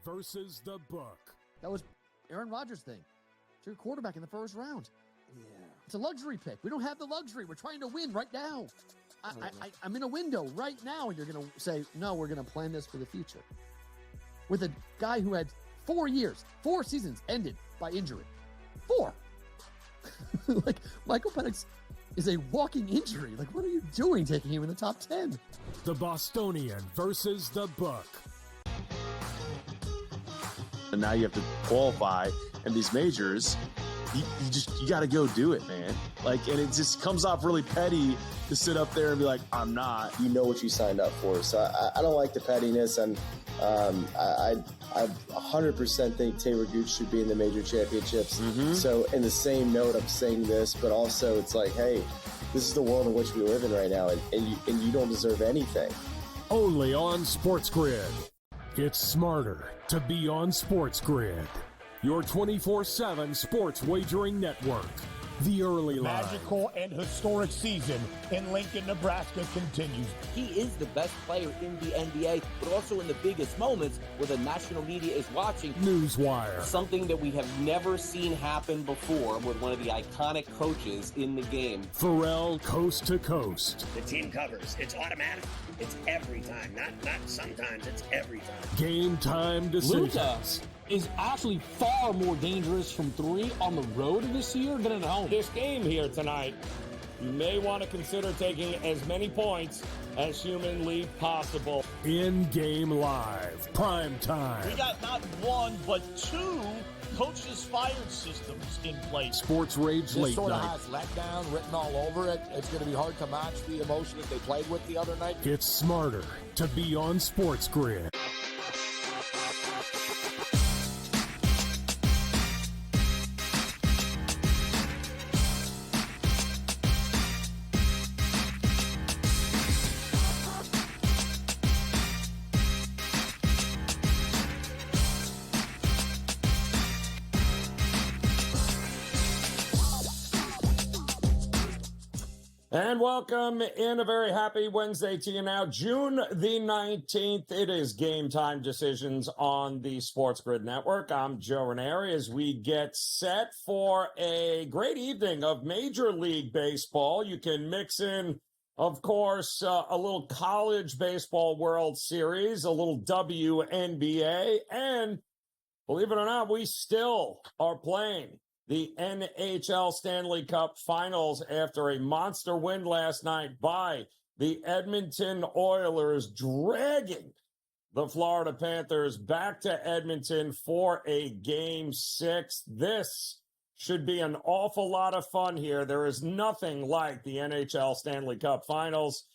versus the book. That was Aaron Rodgers' thing. It's your quarterback in the first round. Yeah. It's a luxury pick. We don't have the luxury. We're trying to win right now. I'm in a window right now, and you're going to say, no, we're going to plan this for the future. With a guy who had 4 years, 4 seasons ended by injury. 4. Like, Michael Penix is a walking injury. Like, what are you doing taking him in the top 10? The Bostonian versus the book. And now you have to qualify in these majors. You got to go do it, man. Like, and it just comes off really petty to sit up there and be like, I'm not. You know what you signed up for. So I don't like the pettiness, and I 100% think Taylor Gooch should be in the major championships. Mm-hmm. So in the same note, I'm saying this, but also it's like, hey, this is the world in which we live in right now, and you don't deserve anything. Only on SportsGrid. It's smarter to be on SportsGrid. Your 24/7 sports wagering network. The early line. Magical and historic season in Lincoln, Nebraska continues. He is the best player in the NBA, but also in the biggest moments where the national media is watching. Newswire. Something that we have never seen happen before with one of the iconic coaches in the game. Pharrell Coast to Coast. The team covers. It's automatic. It's every time. Not sometimes. It's every time. Game Time Decisions. Luka is actually far more dangerous from 3 on the road this year than at home. This game here tonight, you may want to consider taking as many points as humanly possible. In-game live. Prime time. We got not 1, but 2 coaches fired systems in place. Sports Rage Late This sort of Night. has letdown written all over it. It's going to be hard to match the emotion that they played with the other night. It's smarter to be on SportsGrid. And welcome in a very happy Wednesday to you now, June the 19th. It is Game Time Decisions on the SportsGrid Network. I'm Joe Raineri as we get set for a great evening of Major League Baseball. You can mix in, of course, a little college baseball World Series, a little WNBA, and believe it or not, we still are playing the NHL Stanley Cup Finals after a monster win last night by the Edmonton Oilers, dragging the Florida Panthers back to Edmonton for a Game 6. This should be an awful lot of fun here. There is nothing like the NHL Stanley Cup Finals,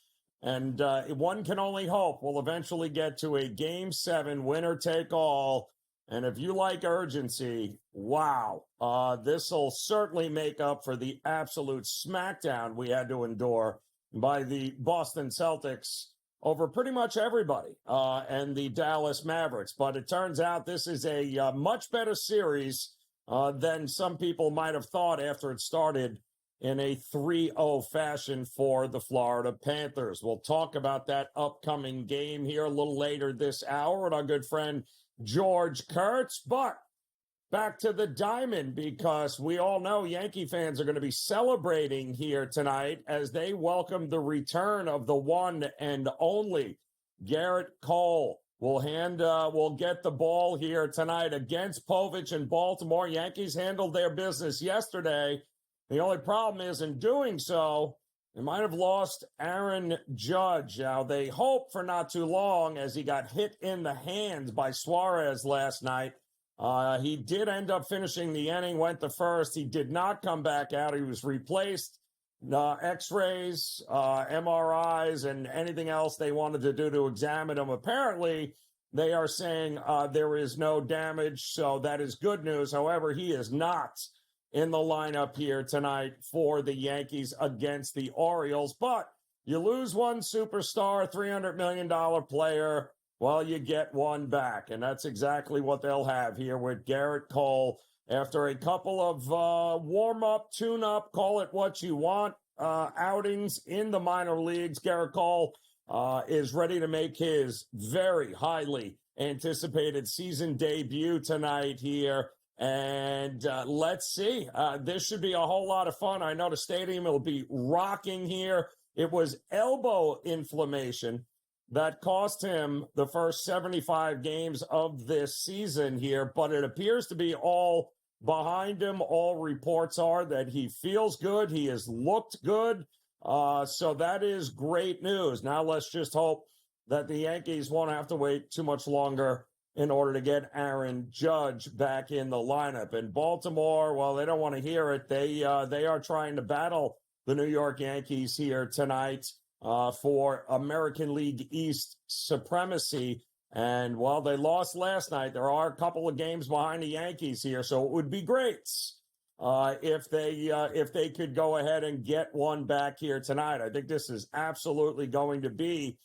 and one can only hope we'll eventually get to a Game 7 winner-take-all. And if you like urgency, wow, this will certainly make up for the absolute smackdown we had to endure by the Boston Celtics over pretty much everybody and the Dallas Mavericks. But it turns out this is a much better series than some people might have thought after it started in a 3-0 fashion for the Florida Panthers. We'll talk about that upcoming game here a little later this hour with our good friend George Kurtz. But back to the diamond, because we all know Yankee fans are going to be celebrating here tonight as they welcome the return of the one and only Garrett Cole. Will get the ball here tonight against Povich in Baltimore. Yankees handled their business yesterday. The only problem is in doing so, they might have lost Aaron Judge. Now, they hope for not too long as he got hit in the hands by Suarez last night. He did end up finishing the inning, went to first. He did not come back out. He was replaced. X-rays, MRIs, and anything else they wanted to do to examine him. Apparently, they are saying there is no damage, so that is good news. However, he is not in the lineup here tonight for the Yankees against the Orioles. But you lose one superstar, $300 million player, well, you get one back. And that's exactly what they'll have here with Garrett Cole after a couple of warm-up, tune-up, call it what you want, outings in the minor leagues. Garrett Cole is ready to make his very highly anticipated season debut tonight here. And let's see. This should be a whole lot of fun. I know the stadium will be rocking here. It was elbow inflammation that cost him the first 75 games of this season here, but it appears to be all behind him. All reports are that he feels good. He has looked good. So that is great news. Now let's just hope that the Yankees won't have to wait too much longer in order to get Aaron Judge back in the lineup. And Baltimore, well, they don't want to hear it. They are trying to battle the New York Yankees here tonight for American League East supremacy. And while they lost last night, there are a couple of games behind the Yankees here, so it would be great if they could go ahead and get one back here tonight. I think this is absolutely going to be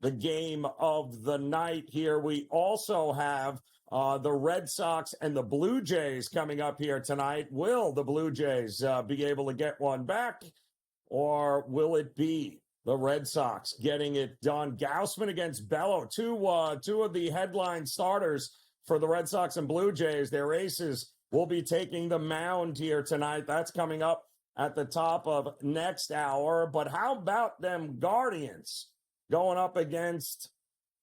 the game of the night here. We also have the Red Sox and the Blue Jays coming up here tonight. Will the Blue Jays be able to get one back, or will it be the Red Sox getting it done? Gausman against Bello, two of the headline starters for the Red Sox and Blue Jays. Their aces will be taking the mound here tonight. That's coming up at the top of next hour. But how about them Guardians going up against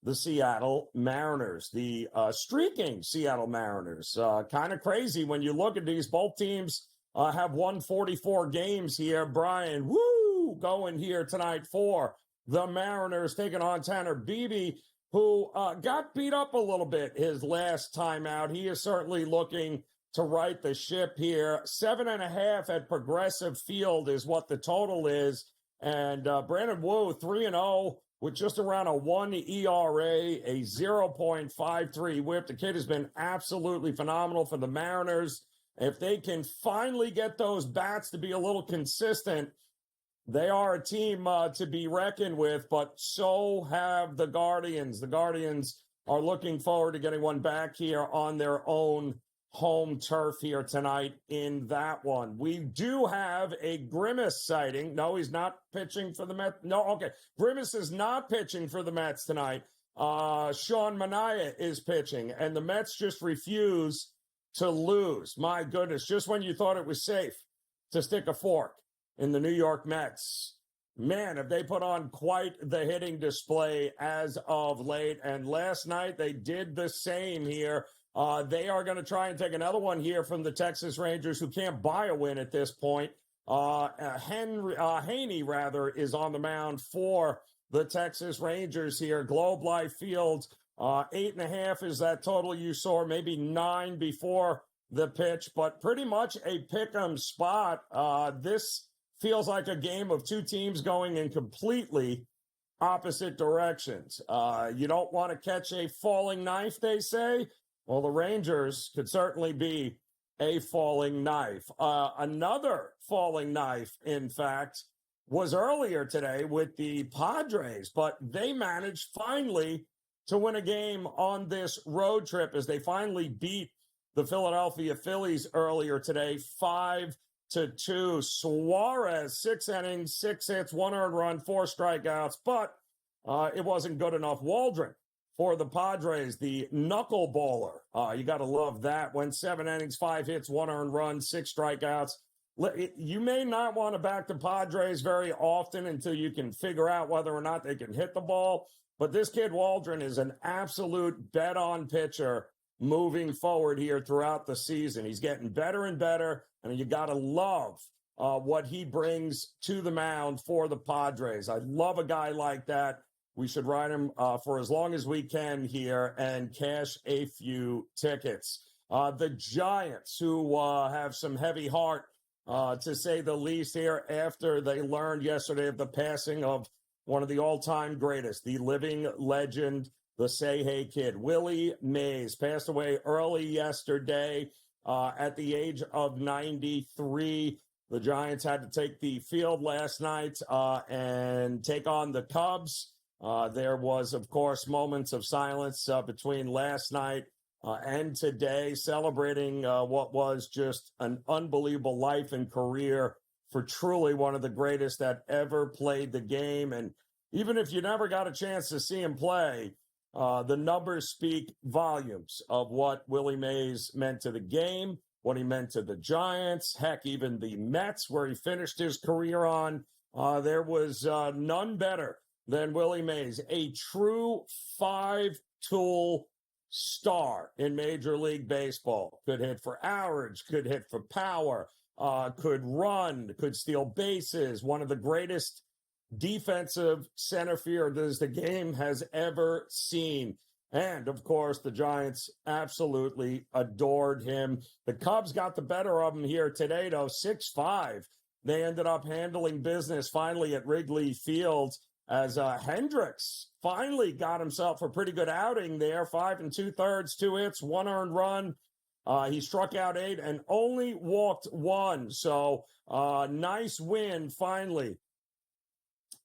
the Seattle Mariners, the streaking Seattle Mariners? Kind of crazy when you look at these. Both teams have won 44 games here. Brian, going here tonight for the Mariners, taking on Tanner Beebe, who got beat up a little bit his last time out. He is certainly looking to right the ship here. 7.5 at Progressive Field is what the total is. And Brandon Wu, 3-0 with just around a 1 ERA, a 0.53 whip. The kid has been absolutely phenomenal for the Mariners. If they can finally get those bats to be a little consistent, they are a team to be reckoned with, but so have the Guardians. The Guardians are looking forward to getting one back here on their own home turf here tonight in that one. We do have a Grimace sighting. No, he's not pitching for the Mets. No, okay. Grimace is not pitching for the Mets tonight. Sean Manaea is pitching, and the Mets just refuse to lose. My goodness, just when you thought it was safe to stick a fork in the New York Mets, man, have they put on quite the hitting display as of late. And last night they did the same here. They are going to try and take another one here from the Texas Rangers, who can't buy a win at this point. Haney, is on the mound for the Texas Rangers here. Globe Life Field, 8.5 is that total you saw, maybe 9 before the pitch, but pretty much a pick-em spot. This feels like a game of two teams going in completely opposite directions. You don't want to catch a falling knife, they say. Well, the Rangers could certainly be a falling knife. Another falling knife, in fact, was earlier today with the Padres, but they managed finally to win a game on this road trip as they finally beat the Philadelphia Phillies earlier today, 5-2. Suarez, 6 innings, 6 hits, 1 earned run, 4 strikeouts, but it wasn't good enough. Waldron for the Padres, the knuckleballer. You got to love that. Went 7 innings, 5 hits, 1 earned run, 6 strikeouts. You may not want to back the Padres very often until you can figure out whether or not they can hit the ball. But this kid Waldron is an absolute bet-on pitcher moving forward here throughout the season. He's getting better and better, and you got to love what he brings to the mound for the Padres. I love a guy like that. We should ride him for as long as we can here and cash a few tickets. The Giants, who have some heavy heart, to say the least here, after they learned yesterday of the passing of one of the all-time greatest, the living legend, the Say Hey Kid. Willie Mays passed away early yesterday at the age of 93. The Giants had to take the field last night and take on the Cubs. There was, of course, moments of silence between last night and today, celebrating what was just an unbelievable life and career for truly one of the greatest that ever played the game. And even if you never got a chance to see him play, the numbers speak volumes of what Willie Mays meant to the game, what he meant to the Giants, heck, even the Mets, where he finished his career on. There was none better than Willie Mays, a true five-tool star in Major League Baseball. Could hit for average, could hit for power, could run, could steal bases, one of the greatest defensive center fielders the game has ever seen. And, of course, the Giants absolutely adored him. The Cubs got the better of him here today, though, 6-5. They ended up handling business finally at Wrigley Field as Hendricks finally got himself a pretty good outing there. 5 2/3, 2 hits, 1 earned run. He struck out 8 and only walked 1. So nice win finally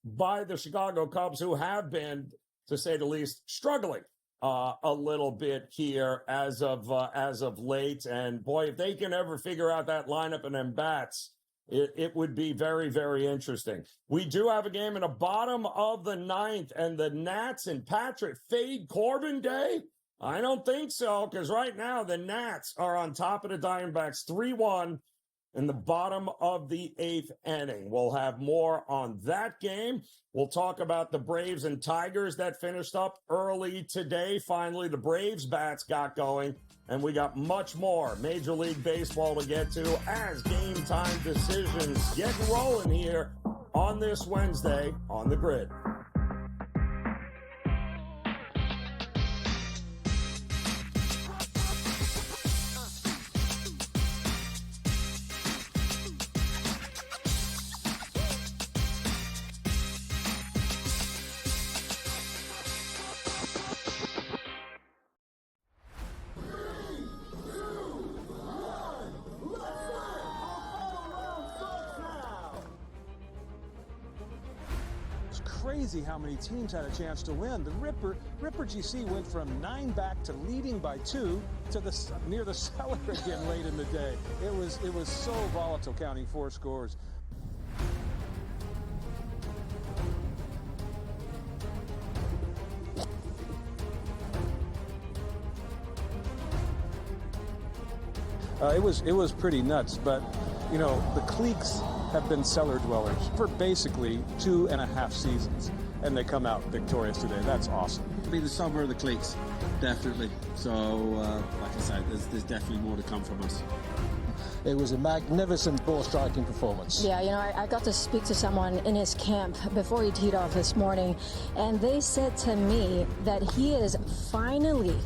by the Chicago Cubs, who have been, to say the least, struggling a little bit here as of late. And boy, if they can ever figure out that lineup and them bats, it would be very, very interesting. We do have a game in the bottom of the 9th, and the Nats and Patrick fade Corbin Day? I don't think so, because right now the Nats are on top of the Diamondbacks 3-1 in the bottom of the 8th inning. We'll have more on that game. We'll talk about the Braves and Tigers that finished up early today. Finally, the Braves bats got going, and we got much more Major League Baseball to get to as Game Time Decisions get rolling here on this Wednesday on the Grid. Crazy how many teams had a chance to win. The Ripper GC went from 9 back to leading by 2 to near the cellar again late in the day. It was so volatile, counting 4 scores. It was pretty nuts, but you know, the cliques have been cellar dwellers for basically 2.5 seasons, and they come out victorious today. That's awesome. Be the summer of the cliques, definitely. So, like I said, there's definitely more to come from us. It was a magnificent ball striking performance. Yeah, you know, I got to speak to someone in his camp before he teed off this morning, and they said to me that he is finally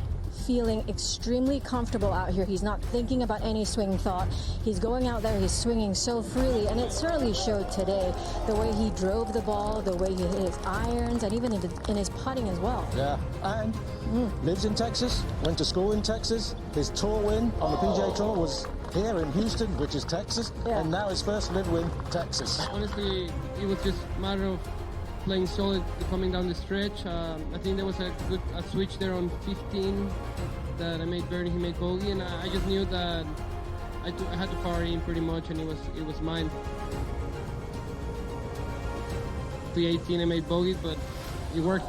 feeling extremely comfortable out here. He's not thinking about any swing thought. He's going out there, he's swinging so freely, and it certainly showed today. The way he drove the ball, the way he hit his irons, and even in his putting as well. Yeah, and lives in Texas, went to school in Texas. His tour win on the PGA Tour was here in Houston, which is Texas, and now his first live win, Texas. Honestly, it was just a matter of playing solid coming down the stretch. I think there was a switch there on 15 that I made birdie, he made bogey, and I just knew that I had to power in pretty much, and it was mine. The 18 I made bogey, but it worked.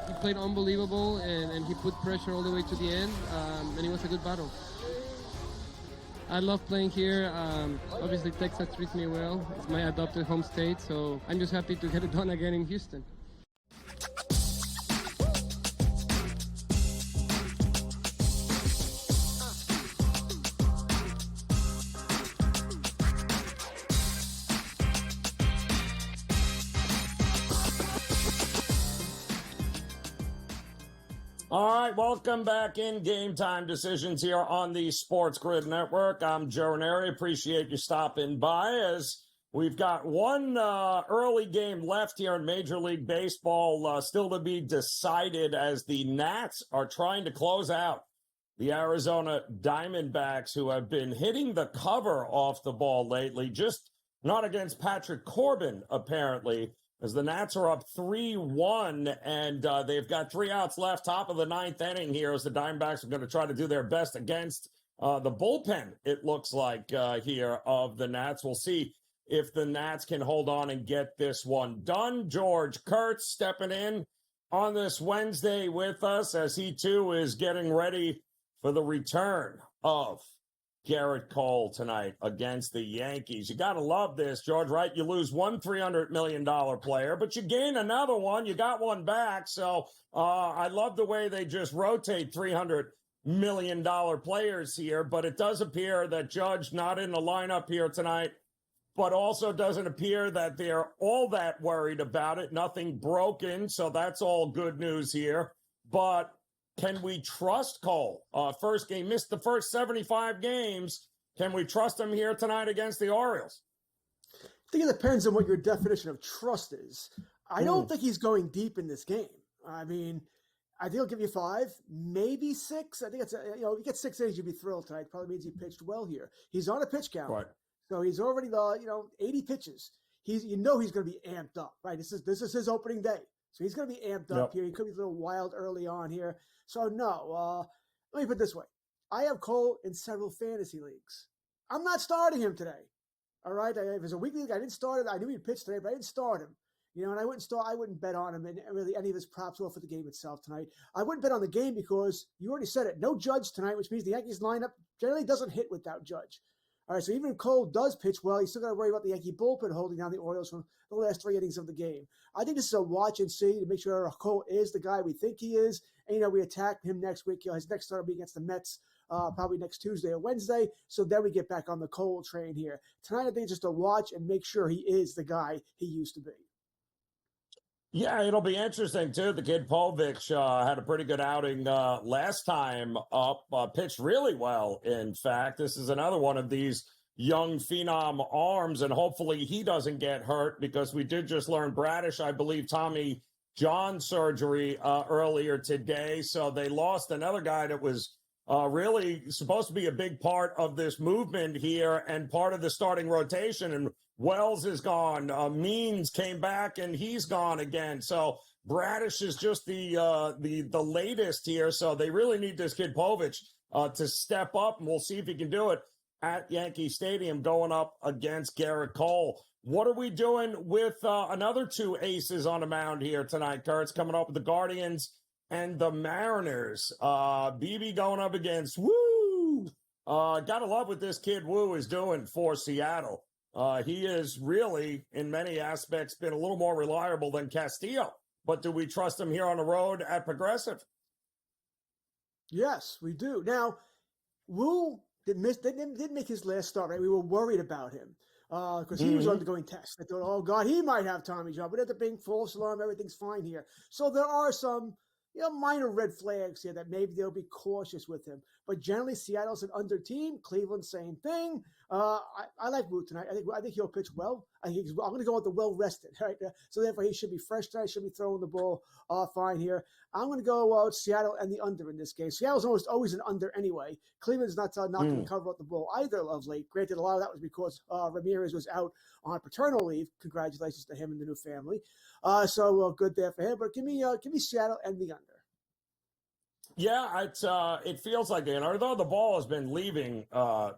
He played unbelievable, and he put pressure all the way to the end, and it was a good battle. I love playing here. Obviously, Texas treats me well. It's my adopted home state, so I'm just happy to get it done again in Houston. All right, welcome back in Game Time Decisions here on the SportsGrid Network. I'm Joe Raineri. Appreciate you stopping by as we've got one early game left here in Major League Baseball still to be decided as the Nats are trying to close out the Arizona Diamondbacks, who have been hitting the cover off the ball lately, just not against Patrick Corbin, apparently, as the Nats are up 3-1, and they've got 3 outs left, top of the 9th inning here, as the Diamondbacks are going to try to do their best against the bullpen, it looks like, here of the Nats. We'll see if the Nats can hold on and get this one done. George Kurtz stepping in on this Wednesday with us as he too is getting ready for the return of Garrett Cole tonight against the Yankees. You got to love this, George, right? You lose one $300 million player, but you gain another one. You got one back. So I love the way they just rotate $300 million players here, but it does appear that Judge not in the lineup here tonight, but also doesn't appear that they're all that worried about it. Nothing broken, so that's all good news here. But can we trust Cole? First game, missed the first 75 games. Can we trust him here tonight against the Orioles? I think it depends on what your definition of trust is. I don't think he's going deep in this game. I mean, I think he'll give you 5, maybe 6. I think it's, if you get 6 innings, you'd be thrilled tonight. Probably means he pitched well here. He's on a pitch count. Right. So he's already, 80 pitches. He's going to be amped up, right? This is his opening day. So he's going to be amped up here. He could be a little wild early on here. So no, let me put it this way. I have Cole in several fantasy leagues. I'm not starting him today. All right. If it was a weekly league, I didn't start him. I knew he'd pitch today, but I didn't start him. And I wouldn't bet on him and really any of his props off of the game itself tonight. I wouldn't bet on the game because you already said it. No Judge tonight, which means the Yankees lineup generally doesn't hit without Judge. All right, so even if Cole does pitch well, he's still got to worry about the Yankee bullpen holding down the Orioles from the last 3 innings of the game. I think this is a watch and see to make sure Cole is the guy we think he is. And, we attack him next week. His next start will be against the Mets probably next Tuesday or Wednesday. So then we get back on the Cole train here. Tonight, I think just to watch and make sure he is the guy he used to be. Yeah, it'll be interesting, too. The kid Povich had a pretty good outing last time up, pitched really well, in fact. This is another one of these young phenom arms, and hopefully he doesn't get hurt because we did just learn Bradish, I believe, Tommy John surgery earlier today. So they lost another guy that was really supposed to be a big part of this movement here and part of the starting rotation. And Wells is gone. Means came back and he's gone again. So Bradish is just the latest here. So they really need this kid Povich to step up, and we'll see if he can do it at Yankee Stadium going up against Garrett Cole. What are we doing with another 2 aces on the mound here tonight, Kurtz, coming up with the Guardians and the Mariners? BB going up against Woo. Gotta love what this kid Woo is doing for Seattle. He is really, in many aspects, been a little more reliable than Castillo. But do we trust him here on the road at Progressive? Yes, we do. Now, Woo didn't make his last start, right? We were worried about him because he was undergoing tests. I thought, oh, God, he might have Tommy John. But at the big false alarm, everything's fine here. So there are some minor red flags here that maybe they'll be cautious with him. But generally, Seattle's an under team. Cleveland, same thing. I like Woo tonight. I think he'll pitch well. I'm going to go with the well rested, right? So therefore, he should be fresh tonight. Should be throwing the ball fine here. I'm going to go with Seattle and the under in this game. Seattle's almost always an under anyway. Cleveland's not going to cover up the ball either of late. Granted, a lot of that was because Ramirez was out on paternal leave. Congratulations to him and the new family. So good there for him. But give me Seattle and the under. Yeah, it feels like it. Although the ball has been leaving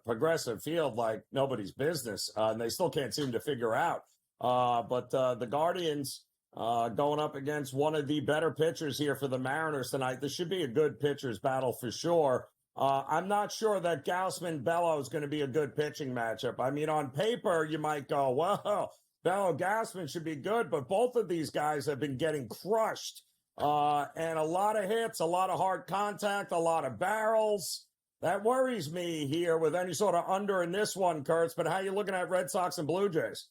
Progressive Field like nobody's business, and they still can't seem to figure out. But the Guardians going up against one of the better pitchers here for the Mariners tonight. This should be a good pitcher's battle for sure. I'm not sure that Gausman-Bello is going to be a good pitching matchup. I mean, on paper, you might go, well, Bello-Gausman should be good, but both of these guys have been getting crushed. And a lot of hits, a lot of hard contact, a lot of barrels. That worries me here with any sort of under in this one, Kurtz. But how are you looking at Red Sox and Blue Jays?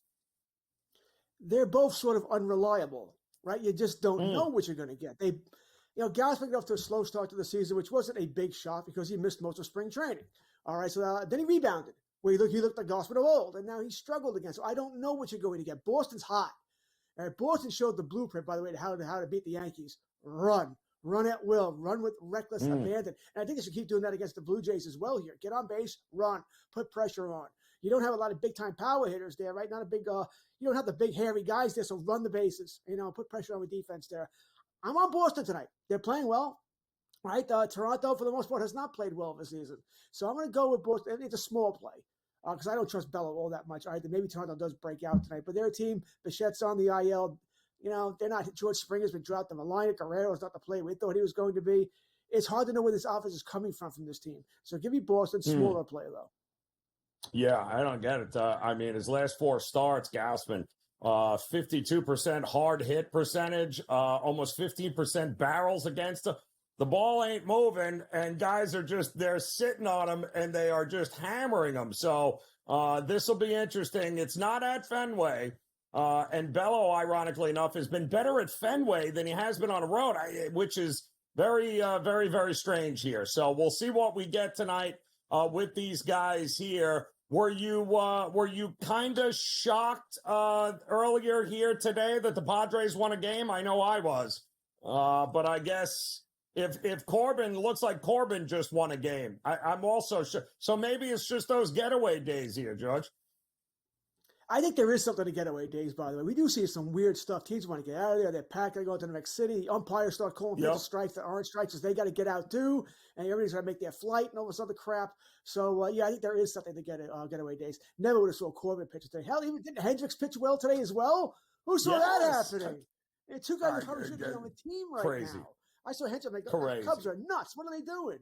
They're both sort of unreliable, right? You just don't know what you're going to get. Gausman got off to a slow start to the season, which wasn't a big shot because he missed most of spring training. All right, so then he rebounded. Where he looked like Gausman of old, and now he struggled again. So I don't know what you're going to get. Boston's hot. All right, Boston showed the blueprint, by the way, how to beat the Yankees. Run at will, run with reckless abandon. And I think they should keep doing that against the Blue Jays as well here. Get on base, run, put pressure on. You don't have a lot of big-time power hitters there, right? Not a big, you don't have the big, hairy guys there, so run the bases, put pressure on the defense there. I'm on Boston tonight. They're playing well, right? Toronto, for the most part, has not played well this season. So I'm going to go with Boston. It's a small play. because I don't trust Bello all that much. All right, then maybe Toronto does break out tonight. But their team, Bichette's on the IL. They're not. George Springer's been dropped on the line. Guerrero's not the player we thought he was going to be. It's hard to know where this offense is coming from this team. So give me Boston, smaller play, though. Yeah, I don't get it. I mean, his last 4 starts, Gausman, 52% hard hit percentage, almost 15% barrels against him. The ball ain't moving, and guys are they're sitting on him, and they are just hammering him. So this will be interesting. It's not at Fenway. And Bello, ironically enough, has been better at Fenway than he has been on the road, which is very, very, very strange here. So we'll see what we get tonight with these guys here. Were you kind of shocked earlier here today that the Padres won a game? I know I was, but I guess if Corbin looks like Corbin just won a game, I'm also sure. So maybe it's just those getaway days here, Judge. I think there is something to getaway days, by the way. We do see some weird stuff. Teams want to get out of there. They're packed. They go to the next city. The umpires start calling for the strikes, the orange strikes, they got to get out too. And everybody's got to make their flight and all this other crap. So, I think there is something to getaway days. Never would have saw Corbin pitch today. Hell, even didn't Hendricks pitch well today as well? Who saw that happening? Two guys that probably should be on the team right now. I saw Hendricks the Cubs are nuts. What are they doing?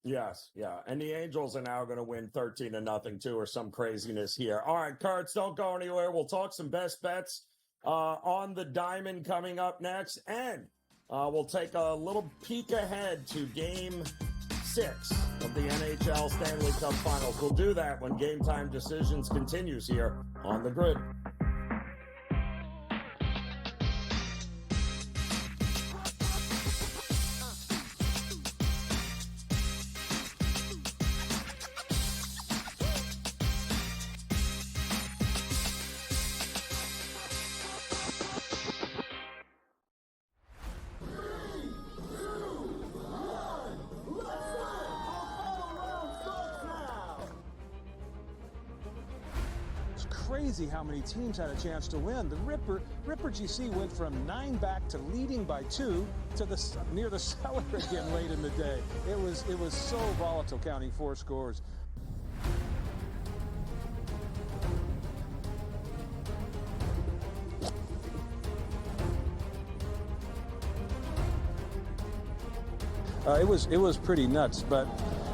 Yes, yeah. And the Angels are now going to win 13-0 too, or some craziness here. All right, Kurtz, don't go anywhere. We'll talk some best bets on the diamond coming up next. And we'll take a little peek ahead to Game 6 of the NHL Stanley Cup Finals. We'll do that when Game Time Decisions continues here on the Grid. Crazy how many teams had a chance to win. The Ripper GC went from 9 back to leading by 2 to near the cellar again late in the day. It was so volatile, counting 4 scores. It was pretty nuts, but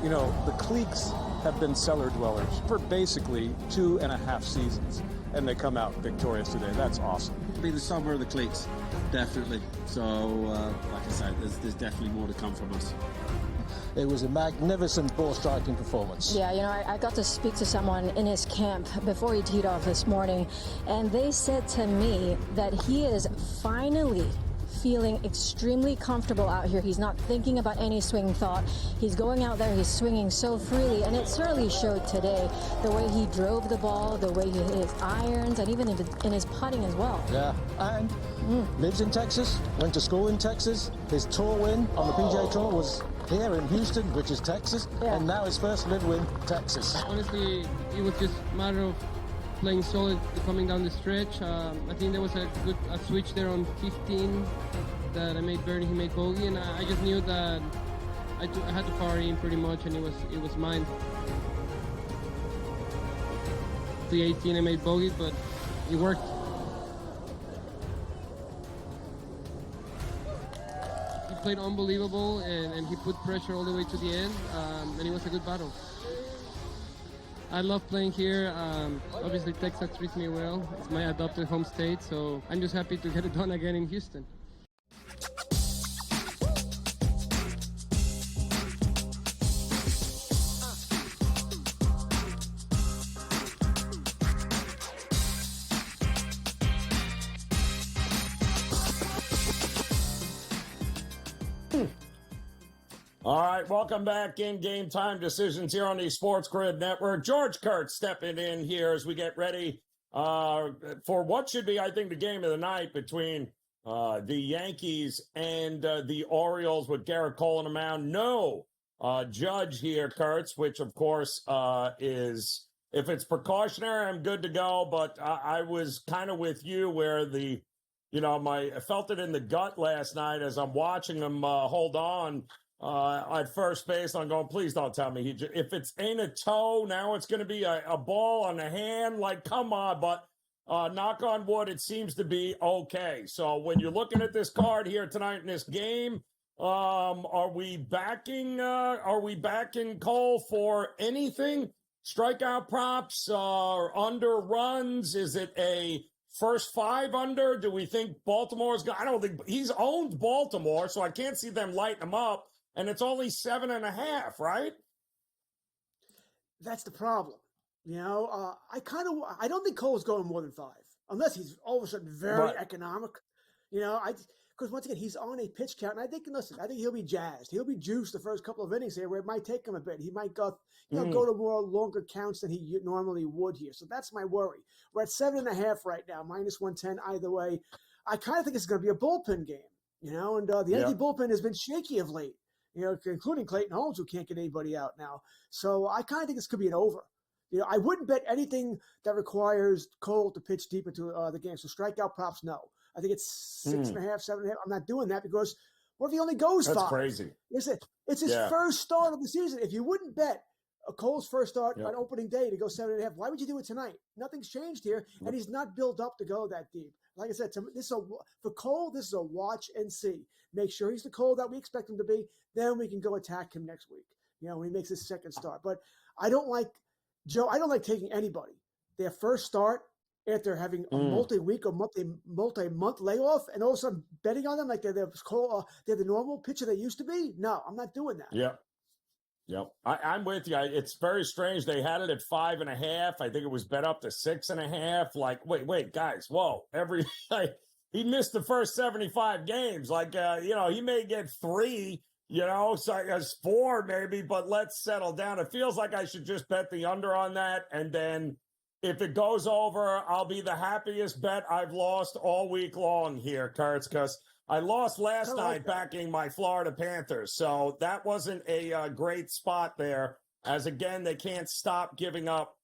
the cliques have been cellar dwellers for basically 2.5 seasons, and they come out victorious today. That's awesome. It'll be the summer of the cliques, definitely. So, like I said, there's definitely more to come from us. It was a magnificent ball striking performance. Yeah, I got to speak to someone in his camp before he teed off this morning, and they said to me that he is finally feeling extremely comfortable out here. He's not thinking about any swing thought. He's going out there, he's swinging so freely, and it certainly showed today. The way he drove the ball, the way he hit his irons, and even in his putting as well. Yeah, and lives in Texas, went to school in Texas. His tour win on the PGA Tour was here in Houston, which is Texas, and now his first live win, Texas. Honestly, it was just a matter of playing solid coming down the stretch. I think there was a switch there on 15 that I made birdie, he made bogey, and I just knew that I had to par in pretty much, and it was mine. The 18 I made bogey, but it worked. He played unbelievable, and he put pressure all the way to the end, and it was a good battle. I love playing here. Obviously, Texas treats me well. It's my adopted home state, so I'm just happy to get it done again in Houston. All right, welcome back in Game Time Decisions here on the SportsGrid Network. George Kurtz stepping in here as we get ready for what should be, I think, the game of the night between the Yankees and the Orioles with Garrett Cole on the mound. No Judge here, Kurtz, which, of course, is, if it's precautionary, I'm good to go. But I was kind of with you where I felt it in the gut last night as I'm watching him hold on at first base. I'm going, please don't tell me if it's ain't a toe, now it's going to be a ball on the hand. Like, come on. But knock on wood, it seems to be okay. So when you're looking at this card here tonight in this game, are we backing Cole for anything? Strikeout props, under runs? Is it a first 5 under? Do we think Baltimore's got? I don't think he's owned Baltimore, so I can't see them lighting him up. And it's only 7.5, right? That's the problem. You know, I don't think Cole's going more than 5, unless he's all of a sudden very economic. You know, because once again, he's on a pitch count, and I think he'll be jazzed. He'll be juiced the first couple of innings here, where it might take him a bit. He might go to more longer counts than he normally would here. So that's my worry. We're at 7.5 right now, -110 either way. I kind of think it's going to be a bullpen game, you know, and the Yankee bullpen has been shaky of late, you know, including Clayton Holmes, who can't get anybody out now. So I kind of think this could be an over. You know, I wouldn't bet anything that requires Cole to pitch deep into the game. So strikeout props, no. I think it's 6.5, 7.5. I'm not doing that because what if he only goes 5? That's crazy. It's his first start of the season. If you wouldn't bet Cole's first start on opening day to go 7.5, why would you do it tonight? Nothing's changed here, and he's not built up to go that deep. Like I said, for Cole, this is a watch and see. Make sure he's the Cole that we expect him to be. Then we can go attack him next week, you know, when he makes his second start. But I don't like taking anybody their first start after having a multi-week or multi-month layoff, and all of a sudden betting on them like they're the normal pitcher they used to be. No, I'm not doing that. Yep. I'm with you. It's very strange. They had it at 5.5. I think it was bet up to 6.5. Like, wait, guys, whoa! He missed the first 75 games. Like, you know, he may get 3. You know, so as 4 maybe, but let's settle down. It feels like I should just bet the under on that, and then if it goes over, I'll be the happiest bet I've lost all week long here, Kurtz, because I lost last night backing my Florida Panthers. So that wasn't a great spot there, as again, they can't stop giving up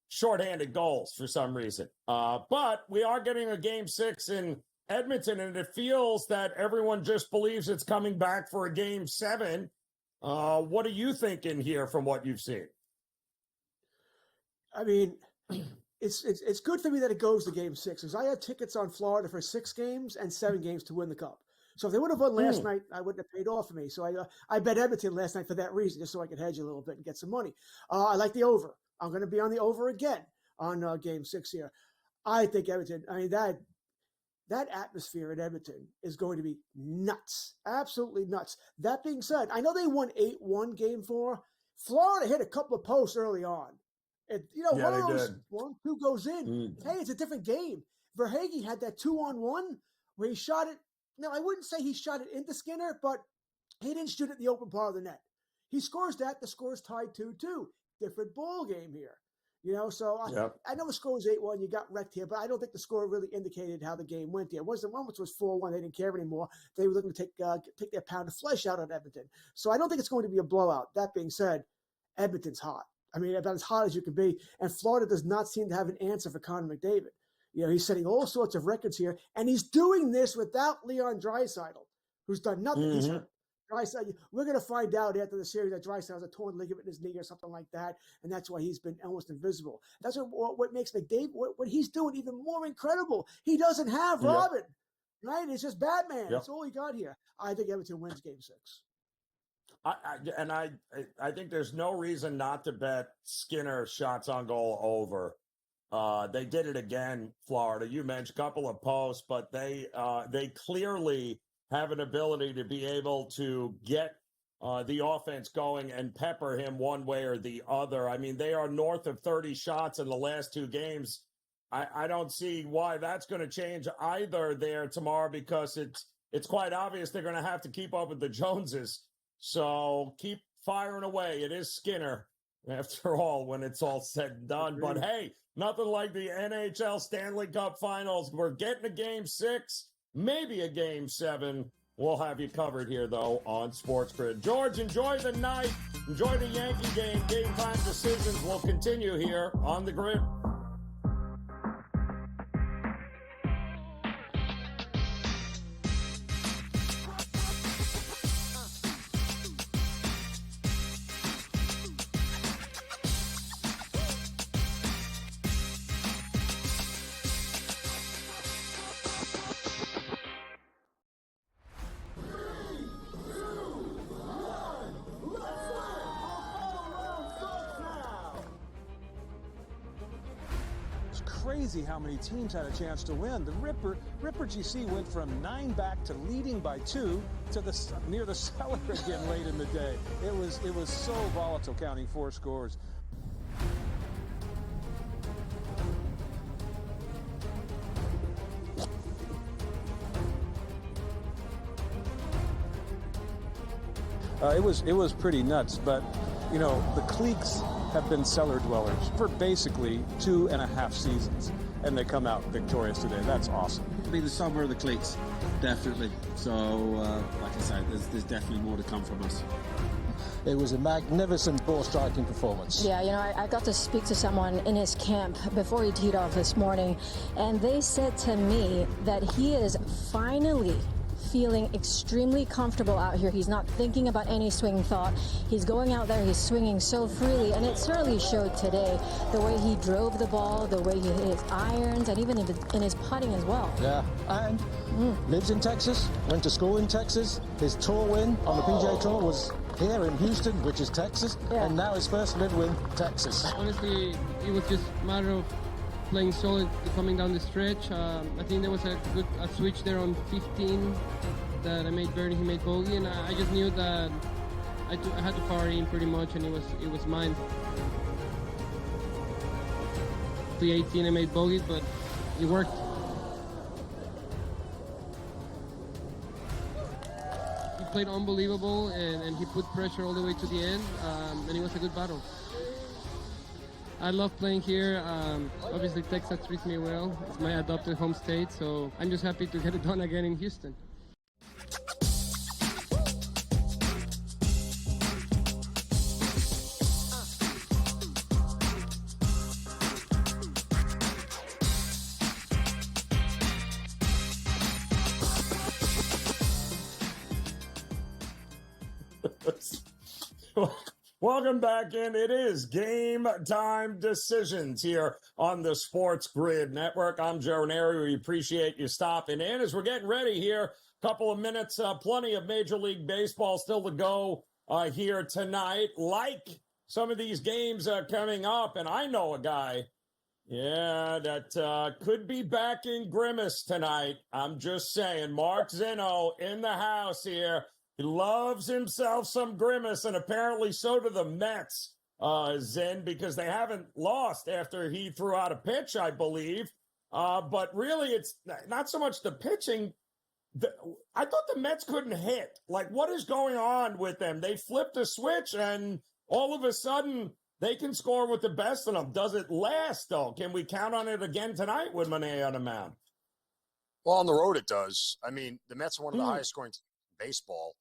shorthanded goals for some reason. But we are getting a Game 6 in Edmonton, and it feels that everyone just believes it's coming back for a Game 7. What are you thinking here from what you've seen? I mean, it's good for me that it goes to Game 6, because I have tickets on Florida for 6 games and 7 games to win the Cup. So if they would have won last night, I wouldn't have paid off for me. So I bet Edmonton last night for that reason, just so I could hedge a little bit and get some money. I like the over. I'm going to be on the over again on Game 6 here. I think Edmonton, I mean, that atmosphere in Edmonton is going to be nuts, absolutely nuts. That being said, I know they won 8-1 Game 4. Florida hit a couple of posts early on. One of those 1-2 goes in. Hey, it's a different game. Verhaeghe had that 2-on-1 where he shot it. Now, I wouldn't say he shot it into Skinner, but he didn't shoot it in the open part of the net. He scores that. The score's tied 2-2. Different ball game here. You know, so I know the score was 8-1. You got wrecked here, but I don't think the score really indicated how the game went here. It wasn't one which was 4-1. They didn't care anymore. They were looking to take their pound of flesh out on Edmonton. So I don't think it's going to be a blowout. That being said, Edmonton's hot. I mean, about as hot as you can be. And Florida does not seem to have an answer for Connor McDavid. You know, he's setting all sorts of records here, and he's doing this without Leon Draisaitl, who's done nothing. He's hurt. Draisaitl, we're going to find out after the series that Draisaitl has a torn ligament in his knee or something like that, and that's why he's been almost invisible. That's what makes McDavid, what he's doing even more incredible. He doesn't have Robin, right? It's just Batman. That's all he got here. I think Edmonton wins Game 6. I think there's no reason not to bet Skinner shots on goal over. They did it again, Florida. You mentioned a couple of posts, but they clearly have an ability to be able to get the offense going and pepper him one way or the other. I mean, they are north of 30 shots in the last 2 games. I don't see why that's going to change either there tomorrow, because it's quite obvious they're going to have to keep up with the Joneses. So keep firing away. It is Skinner, after all, when it's all said and done. But hey, nothing like the NHL Stanley Cup Finals. We're getting a Game 6, maybe a Game 7. We'll have you covered here, though, on SportsGrid. George, enjoy the night. Enjoy the Yankee game. Game Time Decisions will continue here on the Grid. crazy how many teams had a chance to win. The Ripper GC went from 9 back to leading by 2 to near the cellar again late in the day. It was so volatile, counting 4 scores. It was pretty nuts, but you know, the cliques have been cellar dwellers for basically 2.5 seasons, and they come out victorious today. That's awesome. It'll be the summer of the cliques, definitely. So, like I said, there's definitely more to come from us. It was a magnificent ball striking performance. Yeah, you know, I got to speak to someone in his camp before he teed off this morning, and they said to me that he is finally feeling extremely comfortable out here. He's not thinking about any swing thought. He's going out there, he's swinging so freely, and it certainly showed today. The way he drove the ball, the way he hit his irons, and even in his putting as well. Yeah, and lives in Texas, went to school in Texas. His tour win on the PGA Tour was here in Houston, which is Texas, and now his first live win, Texas. Honestly, it was just a matter of playing solid coming down the stretch. I think there was a switch there on 15 that I made birdie, he made bogey, and I just knew that I had to power in pretty much, and it was mine. The 18 I made bogey, but it worked. He played unbelievable, and he put pressure all the way to the end, and it was a good battle. I love playing here. Obviously, Texas treats me well. It's my adopted home state, so I'm just happy to get it done again in Houston. Welcome back in. It is Game Time Decisions here on the SportsGrid Network. I'm Joe Raineri. We appreciate you stopping in as we're getting ready here. Couple of minutes, plenty of Major League Baseball still to go here tonight. Like some of these games coming up, and I know a guy, that could be back in Grimace tonight. I'm just saying. Mark Zinno in the house here. He loves himself some Grimace, and apparently so do the Mets, Zen, because they haven't lost after he threw out a pitch, I believe. But really, it's not so much the pitching. I thought the Mets couldn't hit. Like, what is going on with them? They flipped a switch, and all of a sudden, they can score with the best of them. Does it last, though? Can we count on it again tonight with Monet on the mound? Well, on the road, it does. I mean, the Mets are one of the highest scoring teams in baseball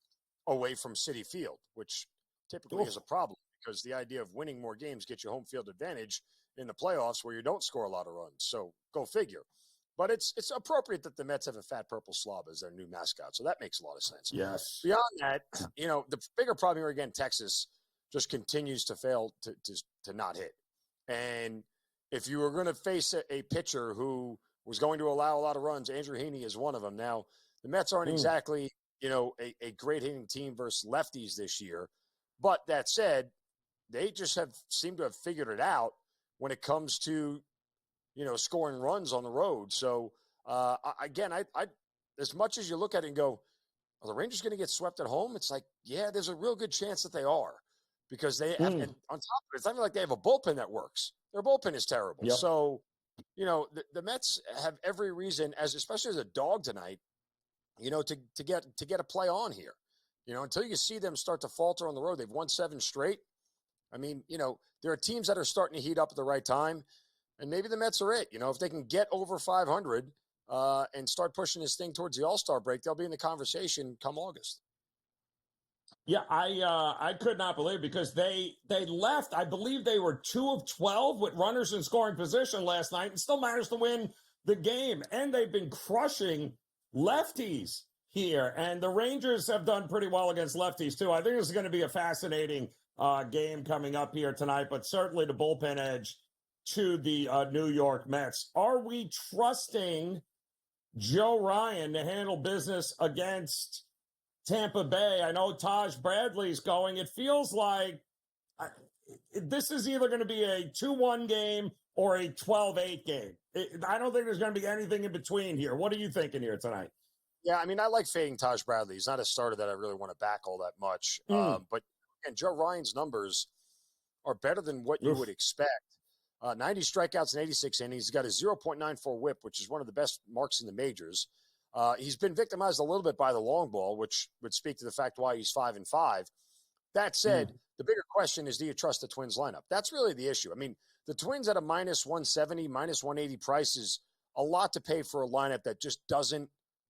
away from Citi Field, which typically is a problem because the idea of winning more games gets you home field advantage in the playoffs where you don't score a lot of runs. So go figure. But it's appropriate that the Mets have a fat purple slob as their new mascot. So that makes a lot of sense. Yes. Beyond that, the bigger problem here, again, Texas just continues to fail to not hit. And if you were going to face a pitcher who was going to allow a lot of runs, Andrew Heaney is one of them. Now, the Mets aren't exactly – a great hitting team versus lefties this year. But that said, they just seem to have figured it out when it comes to, scoring runs on the road. So, again, I as much as you look at it and go, are the Rangers going to get swept at home? It's like, yeah, there's a real good chance that they are because they have, and on top of it, it's not like they have a bullpen that works. Their bullpen is terrible. Yep. So, the Mets have every reason, especially as a dog tonight, to get a play on here, until you see them start to falter on the road. They've won 7 straight. I mean, there are teams that are starting to heat up at the right time, and maybe the Mets are it. If they can get over 500 and start pushing this thing towards the All-Star break, they'll be in the conversation come August. Yeah, I could not believe it because they left. I believe they were 2 of 12 with runners in scoring position last night and still managed to win the game. And they've been crushing lefties here, and the Rangers have done pretty well against lefties too. I think this is going to be a fascinating game coming up here tonight, but certainly the bullpen edge to the New York Mets. Are we trusting Joe Ryan to handle business against Tampa Bay? I know Taj Bradley's going. It feels like this is either going to be a 2-1 game or a 12-8 game. I don't think there's going to be anything in between here. What are you thinking here tonight? Yeah, I mean, I like fading Taj Bradley. He's not a starter that I really want to back all that much. But again, Joe Ryan's numbers are better than what you would expect. 90 strikeouts in 86 innings. He's got a 0.94 whip, which is one of the best marks in the majors. He's been victimized a little bit by the long ball, which would speak to the fact why he's 5-5. That said, the bigger question is, do you trust the Twins lineup? That's really the issue. I mean, the Twins at a minus 170, minus 180 price is a lot to pay for a lineup that just doesn't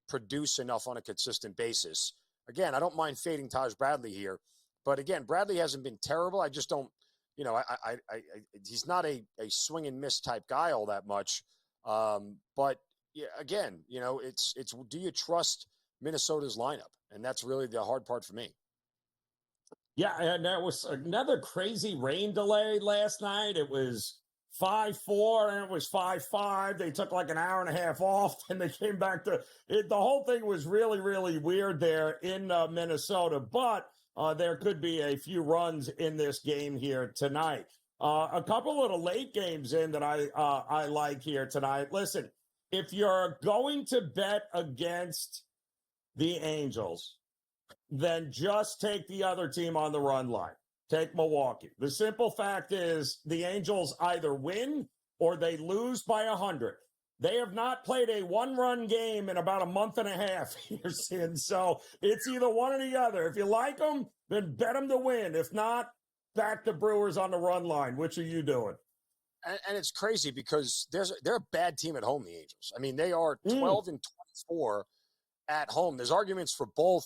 produce enough on a consistent basis. Again, I don't mind fading Taj Bradley here, but again, Bradley hasn't been terrible. I just don't, he's not a swing and miss type guy all that much. But yeah, again, it's do you trust Minnesota's lineup? And that's really the hard part for me. Yeah, and there was another crazy rain delay last night. It was 5-4 and it was 5-5. They took like an hour and a half off and they came back to it. The whole thing was really, really weird there in Minnesota, but there could be a few runs in this game here tonight. A couple of the late games in that I like here tonight. Listen, if you're going to bet against the Angels, then just take the other team on the run line. Take Milwaukee. The simple fact is the Angels either win or they lose by 100. They have not played a one-run game in about a month and a half here since. So it's either one or the other. If you like them, then bet them to win. If not, back the Brewers on the run line. Which are you doing? And it's crazy because they're a bad team at home, the Angels. I mean, they are 12-24 at home. There's arguments for both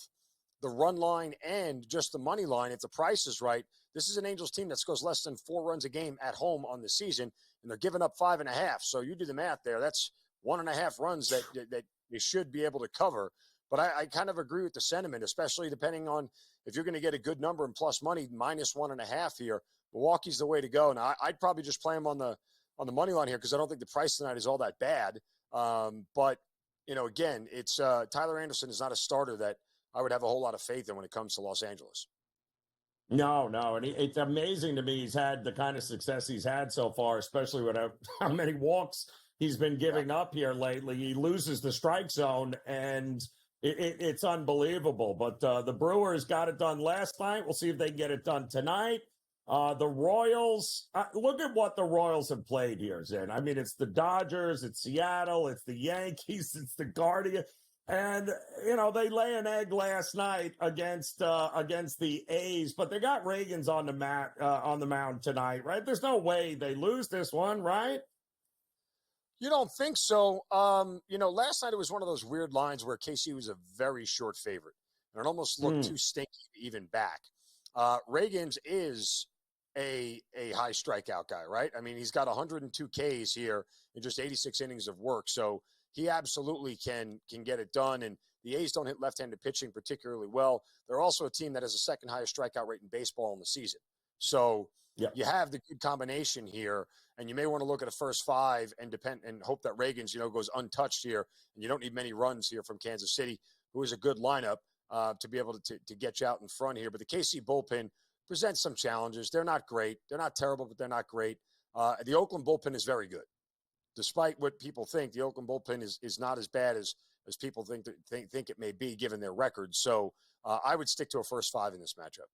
the run line and just the money line. If the price is right, this is an Angels team that scores less than 4 runs a game at home on the season, and they're giving up 5.5. So you do the math there. That's 1.5 runs that you should be able to cover. But I kind of agree with the sentiment, especially depending on if you're going to get a good number and plus money, minus 1.5 here. Milwaukee's the way to go. Now, I'd probably just play them on the money line here because I don't think the price tonight is all that bad. But, again, it's Tyler Anderson is not a starter that I would have a whole lot of faith in when it comes to Los Angeles. No. And it's amazing to me he's had the kind of success he's had so far, especially with how many walks he's been giving up here lately. He loses the strike zone, and it's unbelievable. But the Brewers got it done last night. We'll see if they can get it done tonight. The Royals, look at what the Royals have played here, Zen. I mean, it's the Dodgers, it's Seattle, it's the Yankees, it's the Guardians. And, they lay an egg last night against the A's, but they got Reagans on the mound tonight, right? There's no way they lose this one, right? You don't think so? Last night it was one of those weird lines where KC was a very short favorite, and it almost looked too stinky to even back. Reagans is a high strikeout guy, right? I mean, he's got 102 Ks here in just 86 innings of work, so he absolutely can get it done. And the A's don't hit left-handed pitching particularly well. They're also a team that has the second highest strikeout rate in baseball in the season. So you have the good combination here, and you may want to look at a first 5 and hope that Reagans, goes untouched here. And you don't need many runs here from Kansas City, who is a good lineup to be able to get you out in front here. But the KC bullpen presents some challenges. They're not great. They're not terrible, but they're not great. The Oakland bullpen is very good. Despite what people think, the Oakland bullpen is not as bad as people think it may be given their record. So I would stick to a first 5 in this matchup.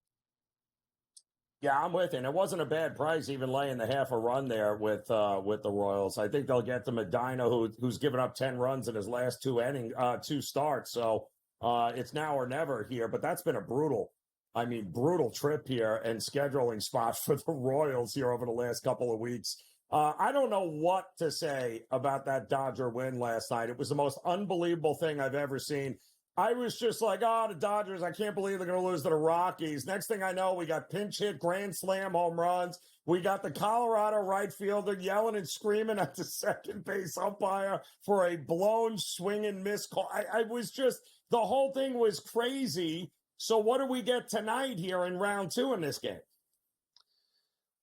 Yeah, I'm with you. And it wasn't a bad price even laying the half a run there with the Royals. I think they'll get to Medina, who's given up 10 runs in his last 2 starts. So it's now or never here. But that's been a brutal trip here and scheduling spot for the Royals here over the last couple of weeks. I don't know what to say about that Dodger win last night. It was the most unbelievable thing I've ever seen. I was just like, the Dodgers, I can't believe they're going to lose to the Rockies. Next thing I know, we got pinch hit, grand slam home runs. We got the Colorado right fielder yelling and screaming at the second base umpire for a blown swing and miss call. I was just, the whole thing was crazy. So what do we get tonight here in round 2 in this game?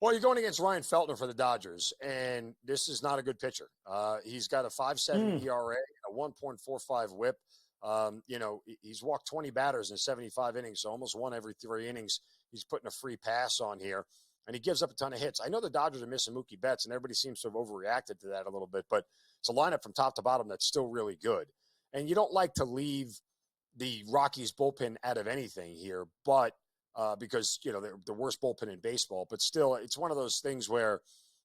Well, you're going against Ryan Feltner for the Dodgers, and this is not a good pitcher. He's got a 5.7 ERA, a 1.45 whip. He's walked 20 batters in 75 innings, so almost 1 every 3 innings. He's putting a free pass on here. and he gives up a ton of hits. I know the Dodgers are missing Mookie Betts, and everybody seems to have overreacted to that a little bit, but it's a lineup from top to bottom that's still really good. And you don't like to leave the Rockies bullpen out of anything here, but because, they're the worst bullpen in baseball. But still, it's one of those things where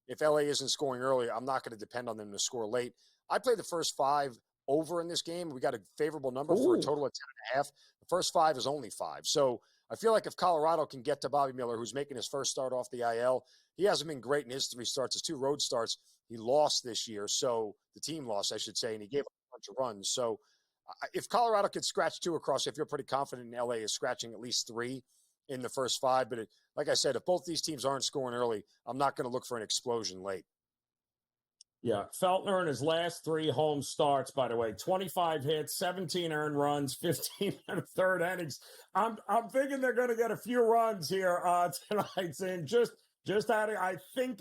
if LA isn't scoring early, I'm not going to depend on them to score late. I played the first 5 over in this game. We got a favorable number for a total of 10.5. The first 5 is only 5. So I feel like if Colorado can get to Bobby Miller, who's making his first start off the IL, he hasn't been great in his 3 starts. His 2 road starts, he lost this year. So the team lost, I should say, and he gave up a bunch of runs. So if Colorado could scratch 2 across, if you're pretty confident in LA is scratching at least 3 in the first 5. But like I said, if both these teams aren't scoring early, I'm not going to look for an explosion late. Yeah, Feltner in his last 3 home starts, by the way, 25 hits, 17 earned runs, 15 and a third innings. I'm thinking they're going to get a few runs here tonight, and I think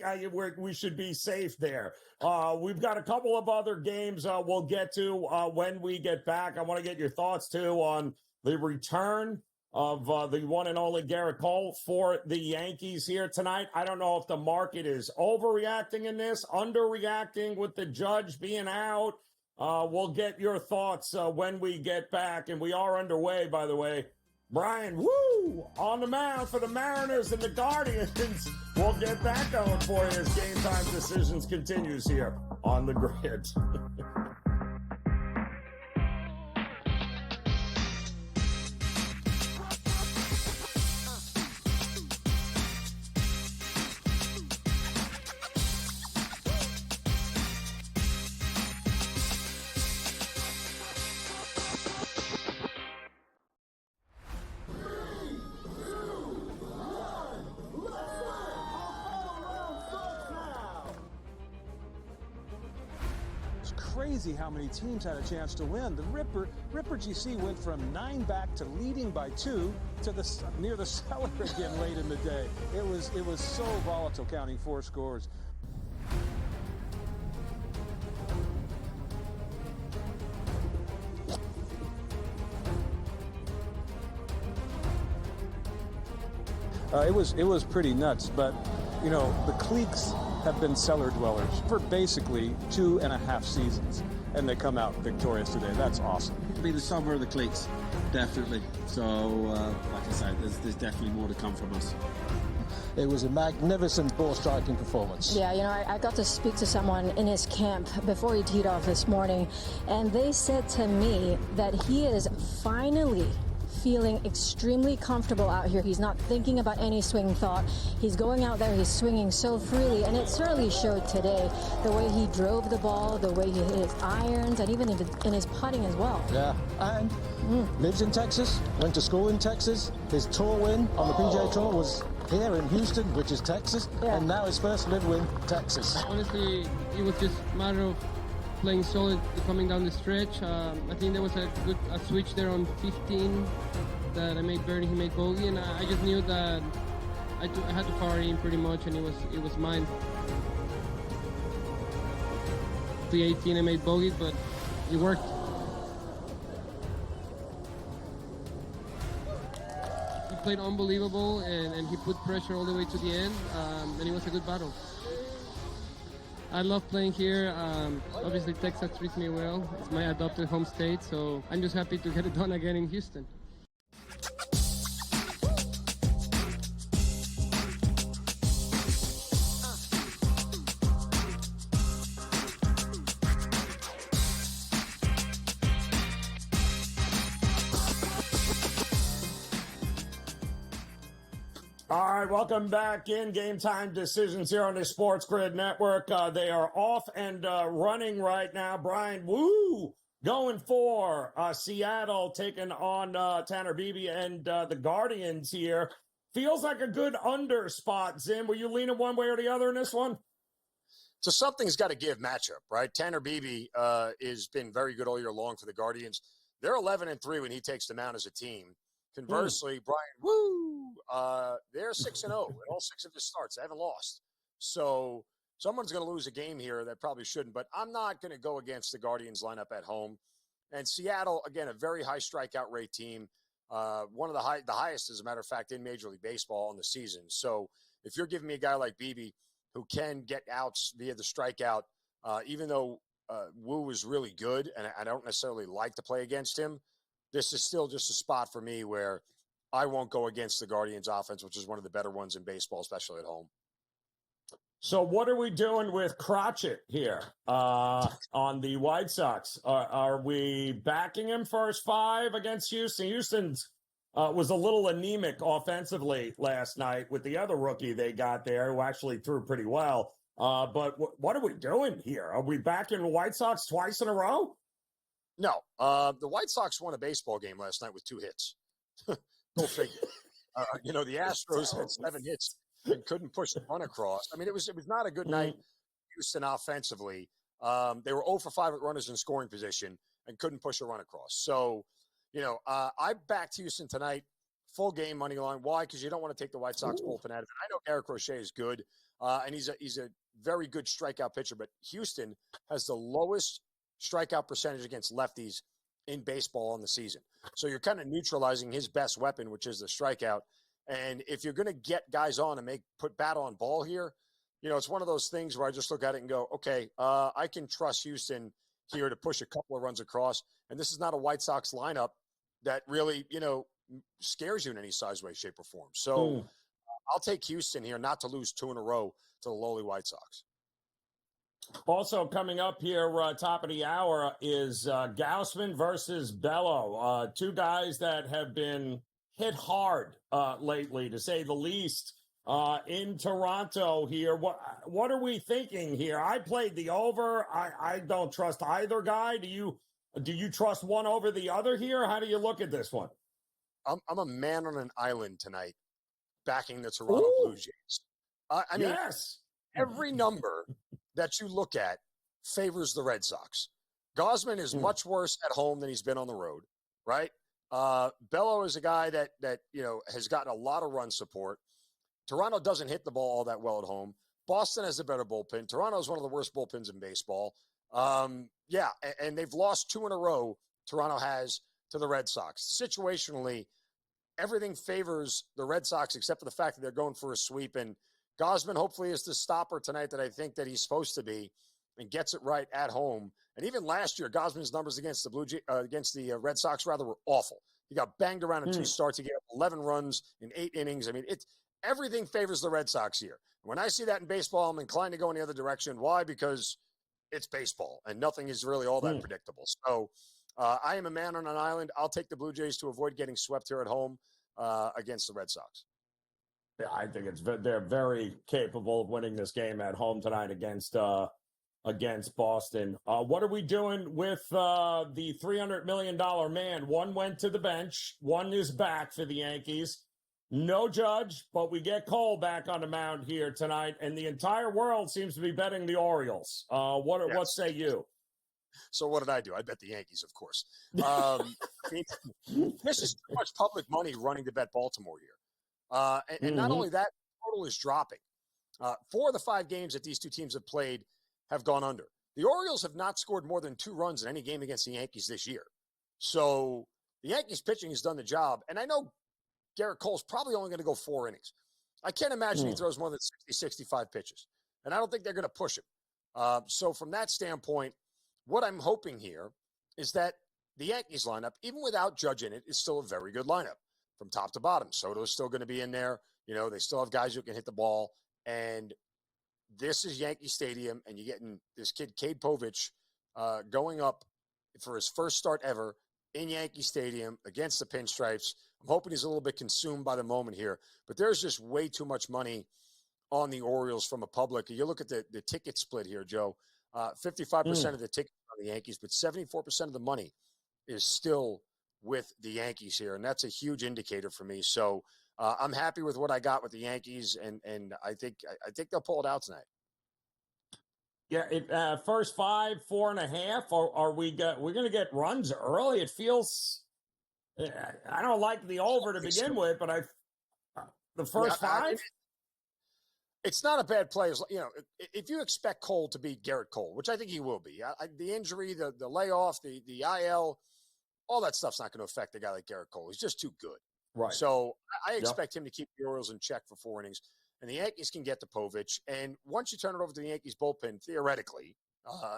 we should be safe there. We've got a couple of other games we'll get to when we get back. I want to get your thoughts too on the return of the one and only Garrett Cole for the Yankees here tonight. I don't know if the market is overreacting in this, underreacting with the Judge being out. We'll get your thoughts when we get back, and we are underway, by the way. Brian, on the mound for the Mariners and the Guardians. We'll get that going for you as Game Time Decisions continues here on the Grid. Crazy how many teams had a chance to win. The Ripper GC went from 9 back to leading by 2 to near the cellar again late in the day. It was so volatile, counting 4 scores. It was pretty nuts, but the cliques have been cellar dwellers for basically 2.5 seasons, and they come out victorious today. That's awesome. It'll be the summer of the cliques, definitely. So, like I said, there's definitely more to come from us. It was a magnificent ball striking performance. Yeah, I got to speak to someone in his camp before he teed off this morning, and they said to me that he is finally feeling extremely comfortable out here. He's not thinking about any swing thought. He's going out there, he's swinging so freely, and it certainly showed today. The way he drove the ball, the way he hit his irons, and even in his putting as well. Yeah, and lives in Texas, went to school in Texas. His tour win on the PGA Tour was here in Houston, which is Texas, and now his first live win, Texas. Honestly, it was just a matter of playing solid coming down the stretch. I think there was a switch there on 15 that I made birdie, he made bogey, and I just knew that I had to power in pretty much, and it was mine. The 18 I made bogey, but it worked. He played unbelievable, and he put pressure all the way to the end, and it was a good battle. I love playing here. Obviously, Texas treats me well. It's my adopted home state, so I'm just happy to get it done again in Houston. All right, welcome back in Game Time Decisions here on the SportsGrid Network. They are off and running right now. Brian, going for Seattle, taking on Tanner Beebe and the Guardians here. Feels like a good under spot, Zim. Were you leaning one way or the other in this one? So something's got to give matchup, right? Tanner Beebe has been very good all year long for the Guardians. They're 11-3 when he takes them out as a team. Conversely, Brian, they're 6-0 in all 6 of his starts. They haven't lost. So someone's going to lose a game here that probably shouldn't, but I'm not going to go against the Guardians lineup at home. And Seattle, again, a very high strikeout rate team. One of the highest, as a matter of fact, in Major League Baseball on the season. So if you're giving me a guy like Beebe who can get outs via the strikeout, even though Wu is really good and I don't necessarily like to play against him, this is still just a spot for me where I won't go against the Guardians offense, which is one of the better ones in baseball, especially at home. So what are we doing with Crotchet here on the White Sox? Are we backing him first 5 against Houston? Houston's was a little anemic offensively last night with the other rookie they got there who actually threw pretty well. But what are we doing here? Are we backing the White Sox twice in a row? No. The White Sox won a baseball game last night with 2 hits. Go figure. The Astros had 7 hits and couldn't push the run across. I mean, it was not a good night, Houston offensively. They were 0 for 5 at runners in scoring position and couldn't push a run across. So, I backed Houston tonight, full game money line. Why? Because you don't want to take the White Sox bullpen out of it. I know Garrett Crochet is good, and he's a very good strikeout pitcher, but Houston has the lowest strikeout percentage against lefties in baseball on the season. So you're kind of neutralizing his best weapon, which is the strikeout. And if you're going to get guys on and put bat on ball here, it's one of those things where I just look at it and go, okay, I can trust Houston here to push a couple of runs across. And this is not a White Sox lineup that really, scares you in any size, way, shape, or form. So I'll take Houston here not to lose 2 in a row to the lowly White Sox. Also coming up here, top of the hour, is Gausman versus Bello. 2 guys that have been hit hard lately, to say the least, in Toronto here. What are we thinking here? I played the over. I don't trust either guy. Do you trust one over the other here? How do you look at this one? I'm a man on an island tonight backing the Toronto Blue Jays. I mean, yes. Every number that you look at favors the Red Sox. Gausman is much worse at home than he's been on the road, right? Bello is a guy that has gotten a lot of run support. Toronto doesn't hit the ball all that well at home. Boston has a better bullpen. Toronto is one of the worst bullpens in baseball. And they've lost 2 in a row, Toronto has, to the Red Sox. Situationally, everything favors the Red Sox except for the fact that they're going for a sweep. And Gausman hopefully is the stopper tonight that I think that he's supposed to be and gets it right at home. And even last year, Gausman's numbers against the Red Sox were awful. He got banged around in 2 starts. He gave up 11 runs in 8 innings. I mean, everything favors the Red Sox here. When I see that in baseball, I'm inclined to go in the other direction. Why? Because it's baseball, and nothing is really all that predictable. So I am a man on an island. I'll take the Blue Jays to avoid getting swept here at home against the Red Sox. Yeah, I think they're very capable of winning this game at home tonight against Boston. What are we doing with the $300 million man? One went to the bench. One is back for the Yankees. No Judge, but we get Cole back on the mound here tonight, and the entire world seems to be betting the Orioles. What say you? So what did I do? I bet the Yankees, of course. This is too much public money running to bet Baltimore here. And not only that, the total is dropping. 4 of the 5 games that these 2 teams have played have gone under. The Orioles have not scored more than 2 runs in any game against the Yankees this year. So the Yankees pitching has done the job. And I know Garrett Cole's probably only going to go 4 innings. I can't imagine he throws more than 60, 65 pitches. And I don't think they're going to push him. So from that standpoint, what I'm hoping here is that the Yankees lineup, even without Judge in it, is still a very good lineup from top to bottom. Soto's still going to be in there. They still have guys who can hit the ball. And this is Yankee Stadium, and you're getting this kid, Cade Povich, going up for his first start ever in Yankee Stadium against the Pinstripes. I'm hoping he's a little bit consumed by the moment here. But there's just way too much money on the Orioles from a public. You look at the ticket split here, Joe. 55% of the tickets on the Yankees, but 74% of the money is still with the Yankees here, and that's a huge indicator for me. So I'm happy with what I got with the Yankees, and I think they'll pull it out tonight. Yeah, first 5, 4.5. Are we're going to get runs early? It feels. I don't like the over to begin with, but the first 5. It's not a bad play. If you expect Cole to be Garrett Cole, which I think he will be, the injury, the layoff, the IL, all that stuff's not going to affect a guy like Garrett Cole. He's just too good. Right. So I expect him to keep the Orioles in check for 4 innings. and the Yankees can get to Povich. And once you turn it over to the Yankees bullpen, theoretically,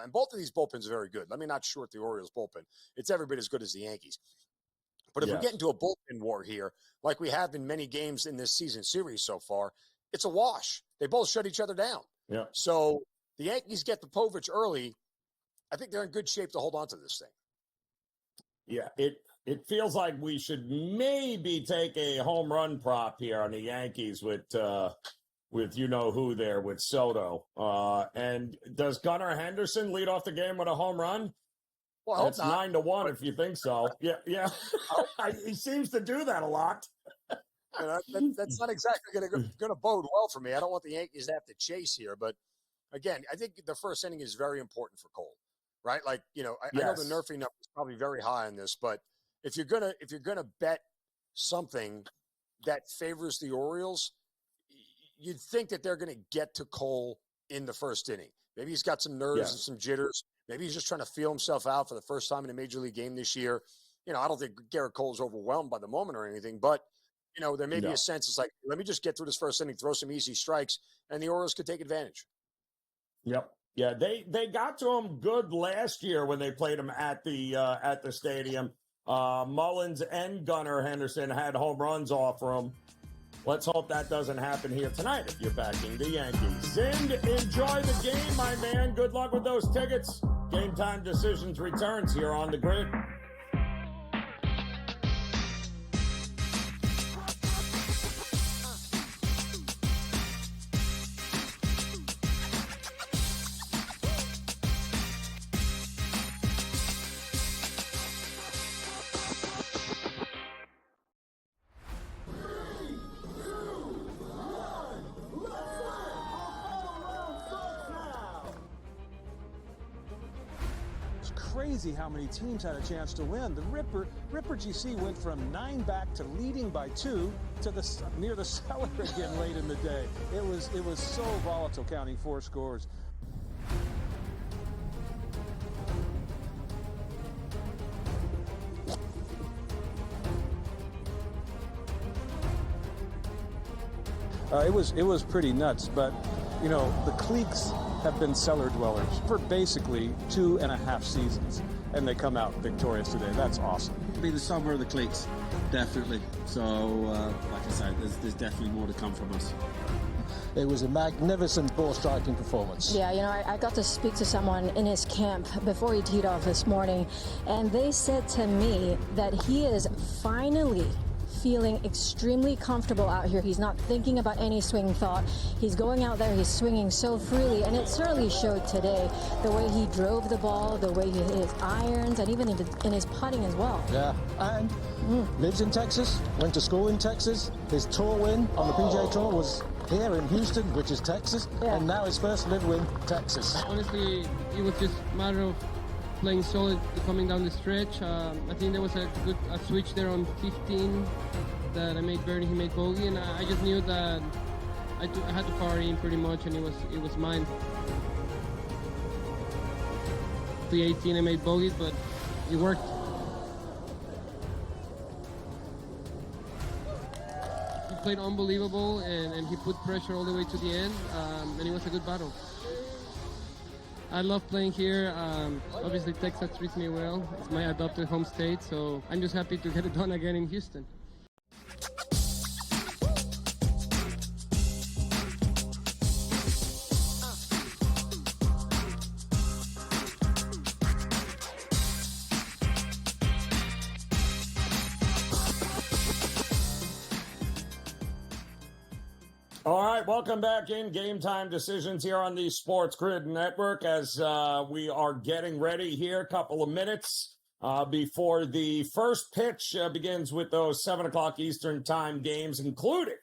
and both of these bullpens are very good. Let me not short the Orioles bullpen. It's every bit as good as the Yankees. But if we get into a bullpen war here, like we have in many games in this season series so far, it's a wash. They both shut each other down. Yeah. So the Yankees get the Povich early. I think they're in good shape to hold on to this thing. Yeah, it feels like we should maybe take a home run prop here on the Yankees with you know who there with Soto. And does Gunnar Henderson lead off the game with a home run? Well, it's 9-1 if you think so. Yeah. He seems to do that a lot. That's not exactly going to bode well for me. I don't want the Yankees to have to chase here, but again, I think the first inning is very important for Cole, right? Like, I know the nerfing number is probably very high on this, but if you're gonna bet something that favors the Orioles, you'd think that they're going to get to Cole in the first inning. Maybe he's got some nerves and some jitters. Maybe he's just trying to feel himself out for the first time in a major league game this year. I don't think Garrett Cole's overwhelmed by the moment or anything, but there may be a sense it's like, let me just get through this first inning, throw some easy strikes, and the Orioles could take advantage. Yep. Yeah, they got to him good last year when they played him at the stadium. Mullins and Gunnar Henderson had home runs off for him. Let's hope that doesn't happen here tonight if you're backing the Yankees. And enjoy the game, my man. Good luck with those tickets. Game Time Decisions returns here on the Grid. Crazy how many teams had a chance to win. The Ripper GC went from 9 back to leading by 2 to near the cellar again late in the day. It was so volatile, counting 4 scores. It was pretty nuts, but the cliques have been cellar dwellers for basically 2.5 seasons, and they come out victorious today. That's awesome. It'll be the summer of the cliques, definitely. So, like I said, there's definitely more to come from us. It was a magnificent ball striking performance. Yeah, I got to speak to someone in his camp before he teed off this morning, and they said to me that he is finally feeling extremely comfortable out here. He's not thinking about any swing thought. He's going out there, he's swinging so freely, and it certainly showed today. The way he drove the ball, the way he hit his irons, and even in his putting as well. Yeah, and lives in Texas, went to school in Texas. His tour win on the PGA Tour was here in Houston, which is Texas, and now his first live win, Texas. Honestly, it was just a matter of playing solid coming down the stretch. I think there was a good switch there on 15 that I made birdie, he made bogey, and I just knew that I had to par in pretty much, and it was mine. The 18 I made bogey, but it worked. He played unbelievable, and he put pressure all the way to the end, and it was a good battle. I love playing here. Obviously, Texas treats me well. It's my adopted home state, so I'm just happy to get it done again in Houston. All right, welcome back in Game Time Decisions here on the SportsGrid Network as we are getting ready here. A couple of minutes before the first pitch begins with those 7 o'clock Eastern time games, including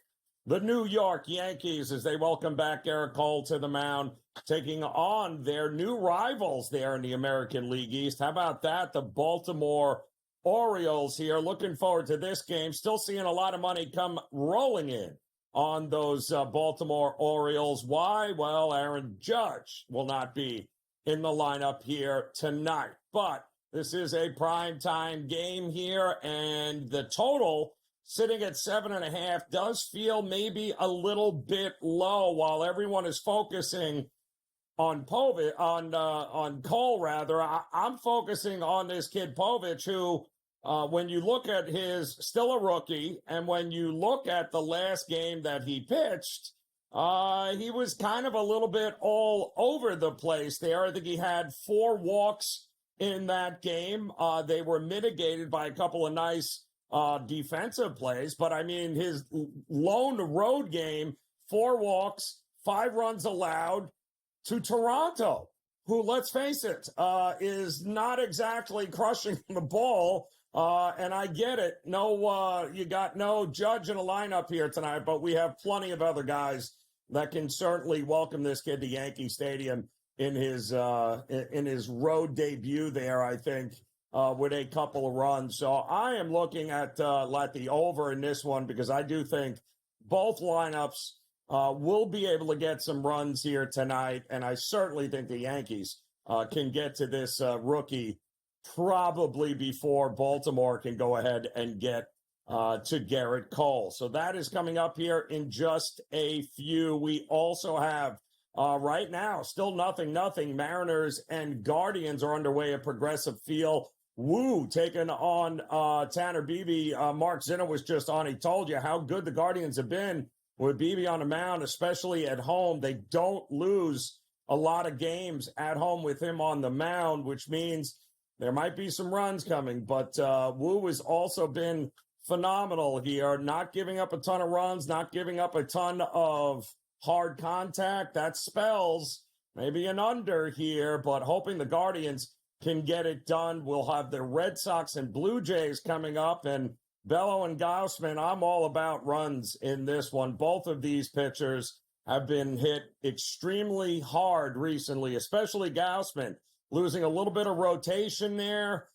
the New York Yankees as they welcome back Garrett Cole to the mound, taking on their new rivals there in the American League East. How about that? The Baltimore Orioles here. Looking forward to this game. Still seeing a lot of money come rolling in on those Baltimore Orioles. Why? Well, Aaron Judge will not be in the lineup here tonight. But this is a primetime game here, and the total sitting at 7.5 does feel maybe a little bit low while everyone is focusing on Cole rather. I'm focusing on this kid Povich, who when you look at still a rookie, and when you look at the last game that he pitched, he was kind of a little bit all over the place there. I think he had 4 walks in that game. They were mitigated by a couple of nice defensive plays. But, I mean, his lone road game, 4 walks, 5 runs allowed to Toronto, who, let's face it, is not exactly crushing the ball. And I get it. You got no Judge in a lineup here tonight, but we have plenty of other guys that can certainly welcome this kid to Yankee Stadium in his road debut there, I think, with a couple of runs. So I am looking at the over in this one, because I do think both lineups will be able to get some runs here tonight, and I certainly think the Yankees can get to this rookie probably before Baltimore can go ahead and get to Garrett Cole. So that is coming up here in just a few. We also have right now still nothing. Mariners and Guardians are underway at Progressive Field. Woo taking on Tanner Beebe. Mark Zinner was just on. He told you how good the Guardians have been with Beebe on the mound, especially at home. They don't lose a lot of games at home with him on the mound, which means there might be some runs coming. But Woo has also been phenomenal here, not giving up a ton of runs, not giving up a ton of hard contact. That spells maybe an under here, but hoping the Guardians can get it done. We'll have the Red Sox and Blue Jays coming up, and Bello and Gausman, I'm all about runs in this one. Both of these pitchers have been hit extremely hard recently, especially Gausman, losing a little bit of rotation there.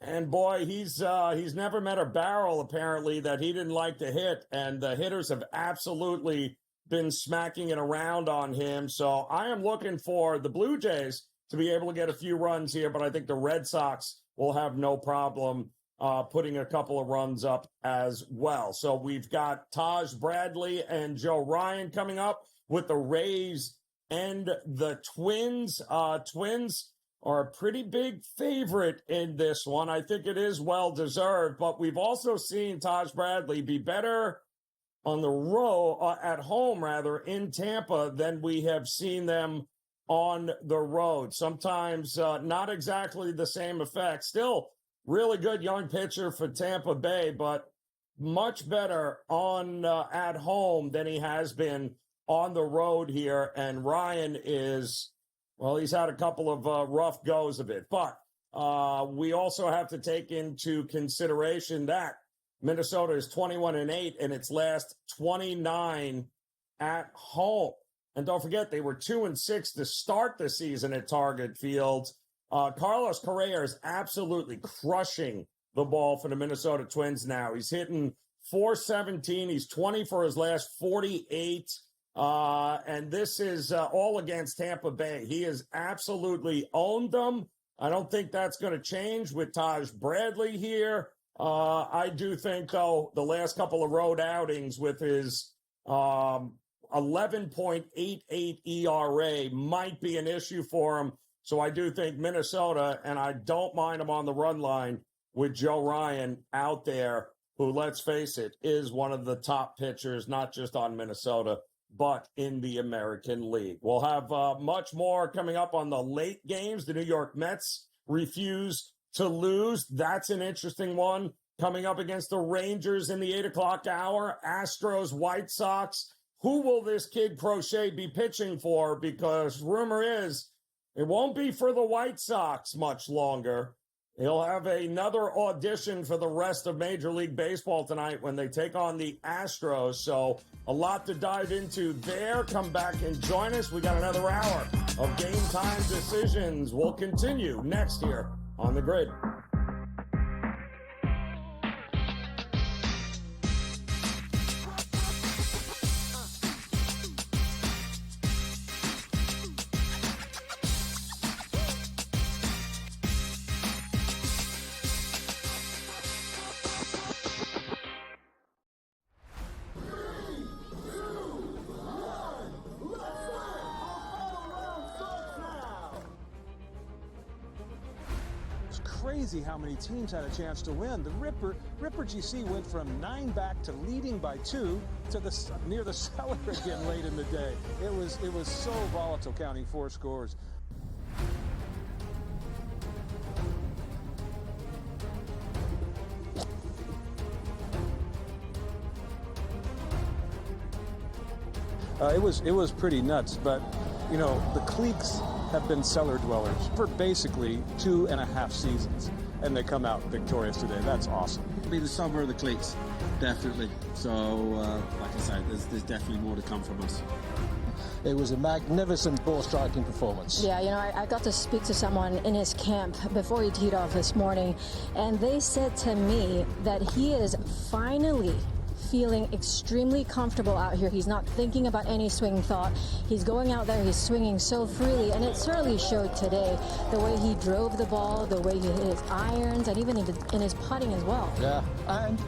And boy, he's never met a barrel, apparently, that he didn't like to hit. And the hitters have absolutely been smacking it around on him. So I am looking for the Blue Jays to be able to get a few runs here, but I think the Red Sox will have no problem putting a couple of runs up as well. So we've got Taj Bradley and Joe Ryan coming up with the Rays and the Twins. Twins are a pretty big favorite in this one. I think it is well-deserved, but we've also seen Taj Bradley be better on the road, at home rather, in Tampa than we have seen them on the road. Sometimes not exactly the same effect. Still really good young pitcher for Tampa Bay, but much better on at home than he has been on the road here. And Ryan is, well, he's had a couple of rough goes of it. But we also have to take into consideration that Minnesota is 21-8 in its last 29 at home. And don't forget, they were 2-6 to start the season at Target Field. Carlos Correa is absolutely crushing the ball for the Minnesota Twins now. He's hitting .417. He's 20 for his last 48. And this is all against Tampa Bay. He has absolutely owned them. I don't think that's going to change with Taj Bradley here. I do think, though, the last couple of road outings with his 11.88 ERA might be an issue for him. So I do think Minnesota, and I don't mind him on the run line with Joe Ryan out there, who, let's face it, is one of the top pitchers, not just on Minnesota, but in the American League. We'll have much more coming up on the late games. The New York Mets refuse to lose. That's an interesting one. Coming up against the Rangers in the 8 o'clock hour. Astros, White Sox. Who will this kid Crochet be pitching for? Because rumor is it won't be for the White Sox much longer. He'll have another audition for the rest of Major League Baseball tonight when they take on the Astros. So a lot to dive into there. Come back and join us. We got another hour of Game Time Decisions. We'll continue next here on The Grid. crazy how many teams had a chance to win. The Ripper GC went from 9 back to leading by 2 to near the cellar again late in the day. It was so volatile, counting 4 scores. It was pretty nuts, but you know, the cliques have been cellar dwellers for basically 2.5 seasons, and they come out victorious today. That's awesome. It'll be the summer of the cliques, definitely. So, like I said, there's definitely more to come from us. It was a magnificent ball striking performance. Yeah, you know, I got to speak to someone in his camp before he teed off this morning, and they said to me that he is finally feeling extremely comfortable out here. He's not thinking about any swing thought. He's going out there, he's swinging so freely, and it certainly showed today. The way he drove the ball, the way he hit his irons, and even in his putting as well. Yeah, and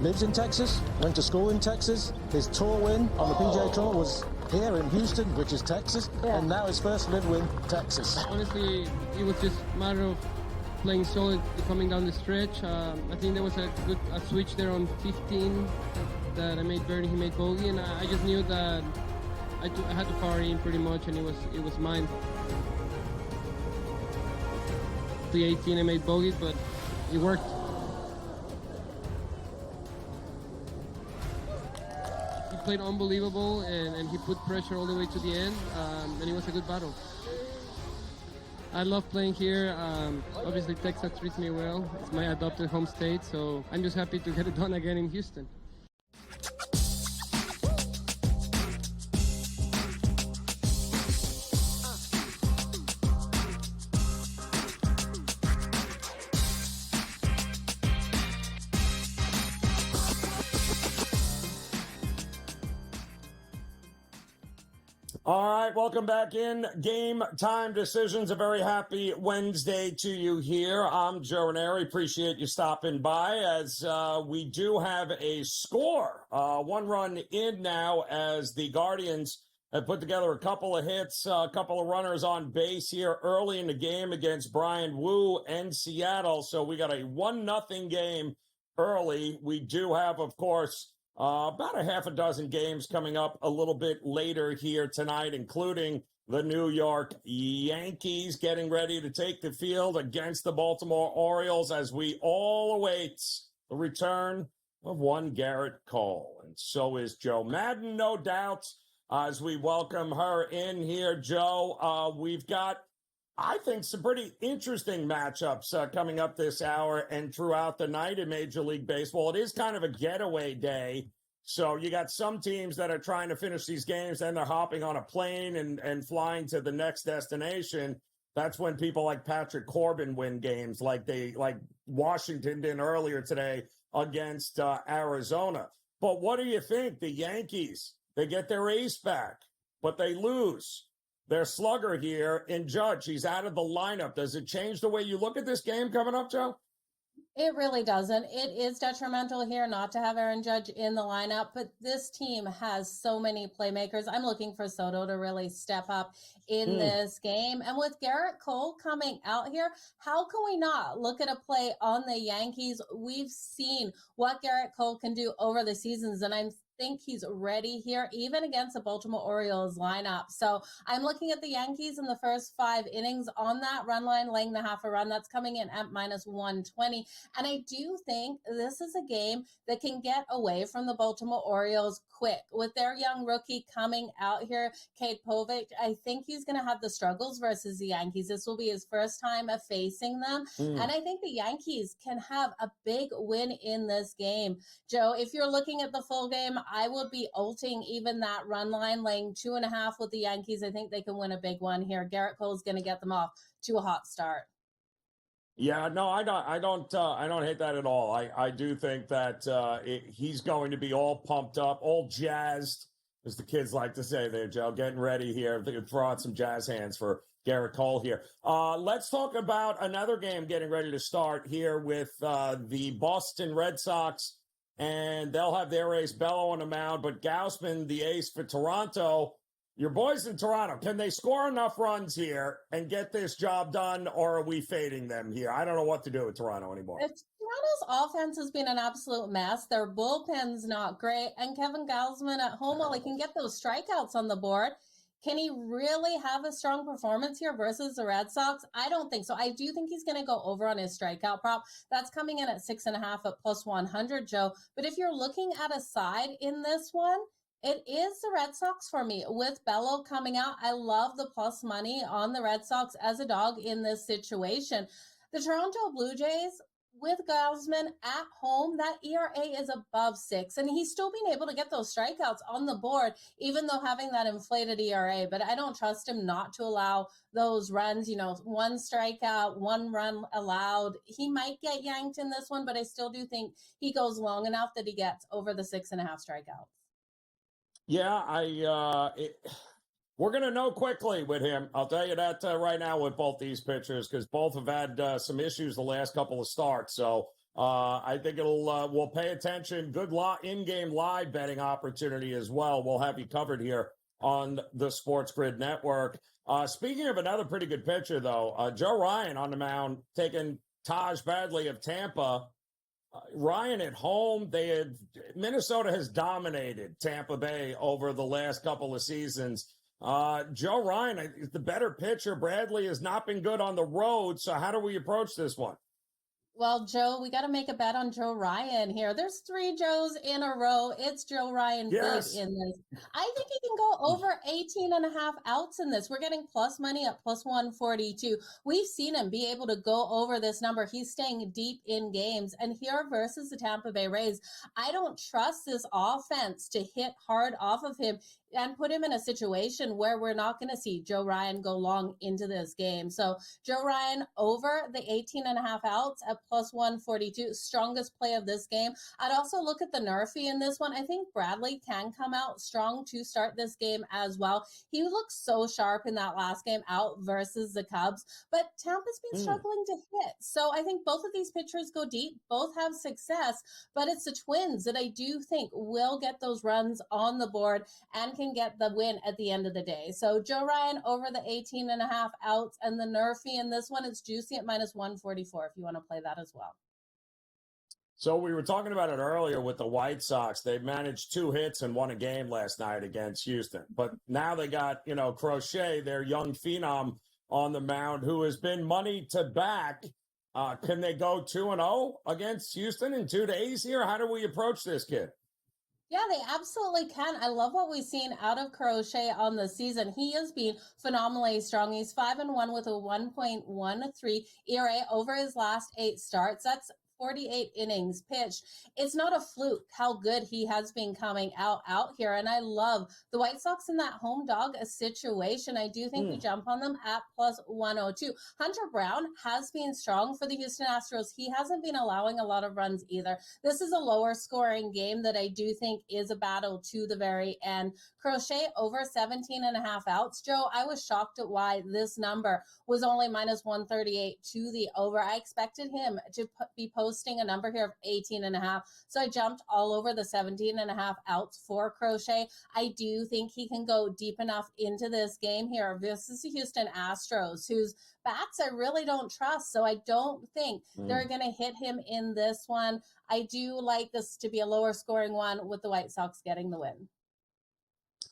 lives in Texas, went to school in Texas. His tour win on the PGA Tour was here in Houston, which is Texas, and now his first live win, Texas. Honestly, it was just a matter of playing solid coming down the stretch. I think there was a switch there on 15 that I made birdie, he made bogey, and I just knew that I had to power in pretty much, and it was mine. The 18 I made bogey, but it worked. He played unbelievable, and he put pressure all the way to the end, and it was a good battle. I love playing here. Obviously, Texas treats me well. It's my adopted home state, so I'm just happy to get it done again in Houston. All right, welcome back in. Game Time Decisions. A very happy Wednesday to you here. I'm Joe Raineri. Appreciate you stopping by as we do have a score. 1 run in now as the Guardians have put together a couple of hits, a couple of runners on base here early in the game against Brian Wu and Seattle. So we got a 1-0 game early. We do have, of course, about a half a dozen games coming up a little bit later here tonight, including the New York Yankees getting ready to take the field against the Baltimore Orioles as we all await the return of one Garrett Cole. And so is Joe Madden, no doubt, as we welcome her in here. Joe, we've got, I think, some pretty interesting matchups coming up this hour and throughout the night in Major League Baseball. It is kind of a getaway day. So you got some teams that are trying to finish these games, and they're hopping on a plane and flying to the next destination. That's when people like Patrick Corbin win games like Washington did earlier today against Arizona. But what do you think? The Yankees, they get their ace back, but they lose their slugger here in Judge. He's out of the lineup. Does it change the way you look at this game coming up, Joe? It really doesn't. It is detrimental here not to have Aaron Judge in the lineup, but this team has so many playmakers. I'm looking for Soto to really step up in this game. And with Garrett Cole coming out here, how can we not look at a play on the Yankees? We've seen what Garrett Cole can do over the seasons, and I think he's ready here, even against the Baltimore Orioles lineup. So I'm looking at the Yankees in the first 5 innings on that run line, laying the half a run. That's coming in at -120. And I do think this is a game that can get away from the Baltimore Orioles quick. With their young rookie coming out here, Cade Povich, I think he's going to have the struggles versus the Yankees. This will be his first time of facing them. And I think the Yankees can have a big win in this game. Joe, if you're looking at the full game, I would be ulting even that run line, laying 2.5 with the Yankees. I think they can win a big one here. Garrett Cole's going to get them off to a hot start. Yeah, no, I don't hate that at all. I do think that he's going to be all pumped up, all jazzed, as the kids like to say there, Joe, getting ready here. They could throw out some jazz hands for Garrett Cole here. Let's talk about another game getting ready to start here with the Boston Red Sox. And they'll have their ace Bello on the mound, but Gausman, the ace for Toronto, Your boys in Toronto, can they score enough runs here and get this job done, or are we fading them here? I don't know what to do with Toronto anymore. Toronto's offense has been an absolute mess. Their bullpen's not great. And Kevin Gausman at home, while he can get those strikeouts on the board, can he really have a strong performance here versus the Red Sox? I don't think so. I do think he's going to go over on his strikeout prop. That's coming in at 6.5 at plus 100, Joe. But if you're looking at a side in this one, it is the Red Sox for me. With Bello coming out, I love the plus money on the Red Sox as a dog in this situation. The Toronto Blue Jays, with Gausman at home, that ERA is above 6, and he's still being able to get those strikeouts on the board, even though having that inflated ERA. But I don't trust him not to allow those runs, 1 strikeout, 1 run allowed. He might get yanked in this one, but I still do think he goes long enough that he gets over the 6.5 strikeouts. Yeah, we're going to know quickly with him. I'll tell you that right now with both these pitchers, because both have had some issues the last couple of starts. So I think we'll pay attention. Good in-game live betting opportunity as well. We'll have you covered here on the SportsGrid Network. Speaking of another pretty good pitcher, though, Joe Ryan on the mound taking Taj Bradley of Tampa. Ryan at home, Minnesota has dominated Tampa Bay over the last couple of seasons. Joe Ryan is the better pitcher. Bradley has not been good on the road. So how do we approach this one? Well, Joe, we got to make a bet on Joe Ryan here. There's 3 Joes in a row. It's Joe Ryan good in this. I think he can go over 18.5 outs in this. We're getting plus money at plus 142. We've seen him be able to go over this number. He's staying deep in games. And here versus the Tampa Bay Rays, I don't trust this offense to hit hard off of him and put him in a situation where we're not going to see Joe Ryan go long into this game. So Joe Ryan over the 18.5 outs at plus 142, strongest play of this game. I'd also look at the Nerfy in this one. I think Bradley can come out strong to start this game as well. He looked so sharp in that last game out versus the Cubs, but Tampa's been struggling to hit. So I think both of these pitchers go deep, both have success, but it's the Twins that I do think will get those runs on the board and can get the win at the end of the day. So Joe Ryan over the 18.5 outs, and the Nerfy in this one is juicy at minus 144 if you want to play that as well. So we were talking about it earlier with the White Sox. They managed 2 hits and won a game last night against Houston. But now they got, Crochet, their young phenom on the mound, who has been money to back. Can they go 2-0 against Houston in 2 days here? How do we approach this kid? Yeah, they absolutely can. I love what we've seen out of Crochet on the season. He has been phenomenally strong. He's 5-1 with a 1.13 ERA over his last 8 starts. That's 48 innings pitched. It's not a fluke how good he has been coming out here. And I love the White Sox in that home dog situation. I do think we jump on them at plus 102. Hunter Brown has been strong for the Houston Astros. He hasn't been allowing a lot of runs either. This is a lower scoring game that I do think is a battle to the very end. Crochet over 17.5 outs. Joe, I was shocked at why this number was only minus 138 to the over. I expected him to be posting a number here of 18.5. So I jumped all over the 17.5 outs for Crochet. I do think he can go deep enough into this game here. This is the Houston Astros, whose bats I really don't trust. So I don't think they're going to hit him in this one. I do like this to be a lower scoring one with the White Sox getting the win.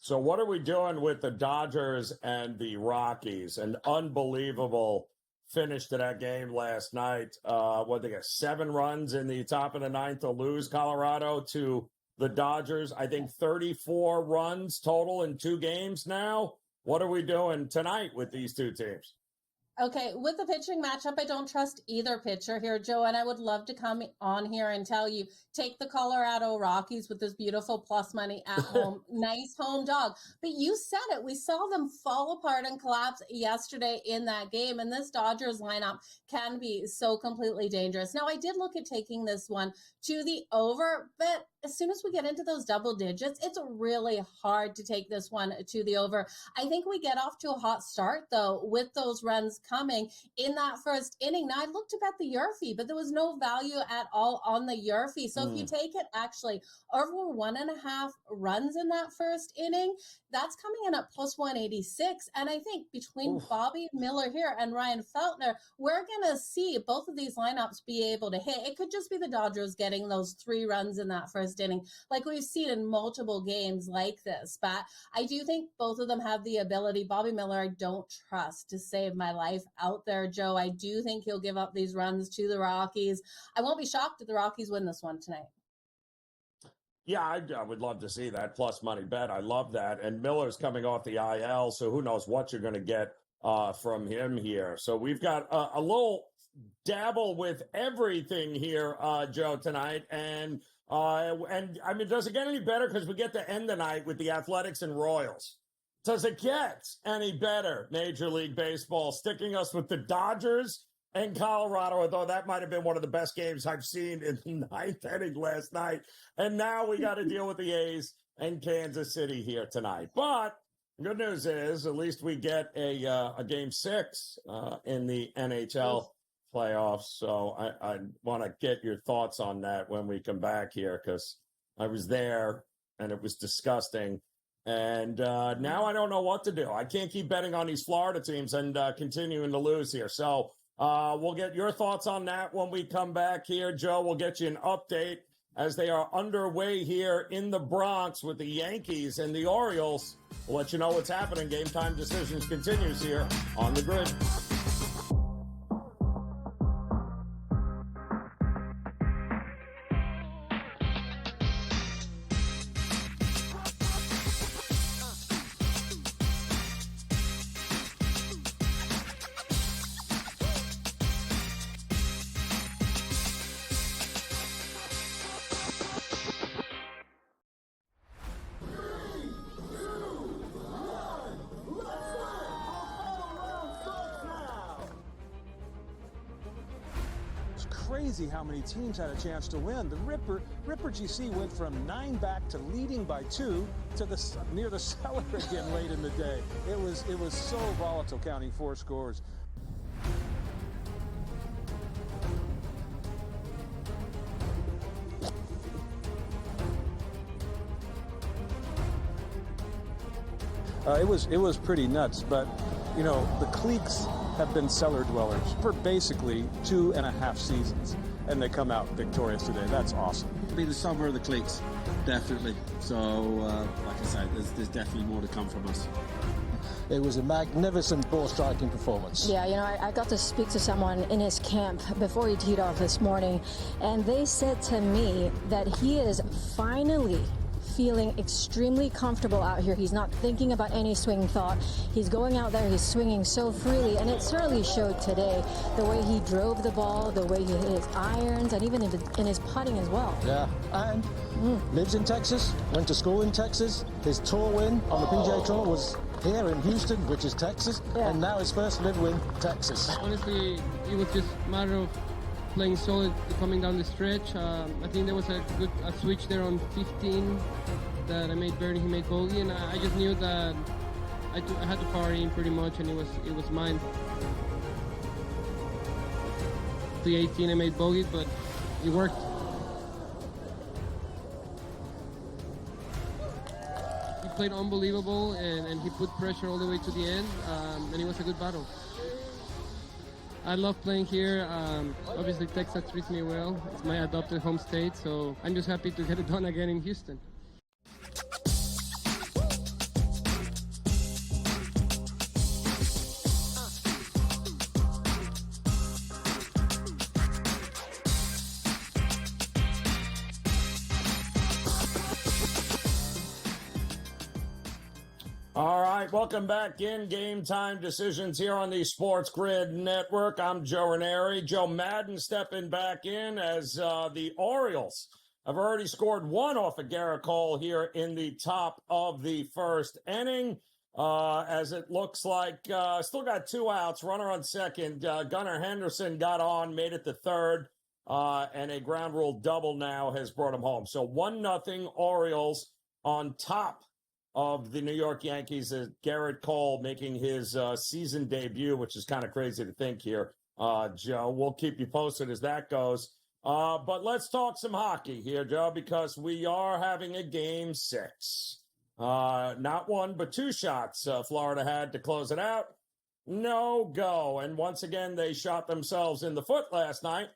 So what are we doing with the Dodgers and the Rockies? An unbelievable finish to that game last night. They got 7 runs in the top of the 9th to lose Colorado to the Dodgers. I think 34 runs total in 2 games now. What are we doing tonight with these 2 teams? Okay, with the pitching matchup, I don't trust either pitcher here, Joe, and I would love to come on here and tell you, take the Colorado Rockies with this beautiful plus money at home. Nice home dog. But you said it. We saw them fall apart and collapse yesterday in that game, and this Dodgers lineup can be so completely dangerous. Now, I did look at taking this one to the over, but as soon as we get into those double digits, it's really hard to take this one to the over. I think we get off to a hot start, though, with those runs coming in that first inning. Now, I looked up at the Yurfie, but there was no value at all on the Yurfie. So if you take it actually over 1.5 runs in that first inning, that's coming in at plus 186. And I think between Bobby Miller here and Ryan Feltner, we're going to see both of these lineups be able to hit. It could just be the Dodgers getting those 3 runs in that first inning, like we've seen in multiple games like this. But I do think both of them have the ability. Bobby Miller, I don't trust to save my life out there, Joe. I do think he'll give up these runs to the Rockies. I won't be shocked if the Rockies win this one tonight. Yeah, I would love to see that plus money bet. I love that. And Miller's coming off the IL, so who knows what you're going to get from him here. So we've got a little dabble with everything here, Joe, tonight. And I mean, does it get any better? Because we get to end the night with the Athletics and Royals. Does it get any better, Major League Baseball, sticking us with the Dodgers and Colorado, although that might have been one of the best games I've seen in the 9th inning last night. And now we got to deal with the A's and Kansas City here tonight. But good news is at least we get a Game 6 in the NHL playoffs. So I want to get your thoughts on that when we come back here, because I was there and it was disgusting. And now I don't know what to do. I can't keep betting on these Florida teams and continuing to lose here. So we'll get your thoughts on that when we come back here. Joe, we'll get you an update as they are underway here in the Bronx with the Yankees and the Orioles. We'll let you know what's happening. Game Time Decisions continues here on the Grid. Crazy how many teams had a chance to win. The Ripper GC went from 9 back to leading by 2 to near the cellar again late in the day. It was so volatile, counting 4 scores. It was pretty nuts, but you know, the cliques have been cellar dwellers for basically 2.5 seasons, and they come out victorious today. That's awesome. Be the summer of the cliques, definitely. So, like I said, there's definitely more to come from us. It was a magnificent ball striking performance. Yeah, you know, I got to speak to someone in his camp before he teed off this morning, and they said to me that he is finally feeling extremely comfortable out here. He's not thinking about any swing thought. He's going out there, he's swinging so freely, and it certainly showed today. The way he drove the ball, the way he hit his irons, and even in his putting as well. Yeah, and lives in Texas, went to school in Texas. His tour win on the PGA Tour was here in Houston, which is Texas, and now his first live win, Texas. Honestly, it was just a matter of playing solid coming down the stretch. I think there was a switch there on 15 that I made birdie, he made bogey, and I just knew that I had to power in pretty much, and it was mine. The 18 I made bogey, but it worked. He played unbelievable, and he put pressure all the way to the end, and it was a good battle. I love playing here. Obviously, Texas treats me well. It's my adopted home state, so I'm just happy to get it done again in Houston. All right, welcome back in Game Time Decisions here on the SportsGrid Network. I'm Joe Raineri. Joe Madden stepping back in as the Orioles have already scored 1 off of Garrett Cole here in the top of the first inning. As it looks like still got 2 outs, runner on second. Gunnar Henderson got on, made it to third. and a ground rule double now has brought them home. So 1-0 Orioles on top of the New York Yankees. Garrett Cole making his season debut, which is kind of crazy to think here, Joe. We'll keep you posted as that goes. But let's talk some hockey here, Joe, because we are having a game 6. Not one, but 2 shots Florida had to close it out. No go. And once again, they shot themselves in the foot last night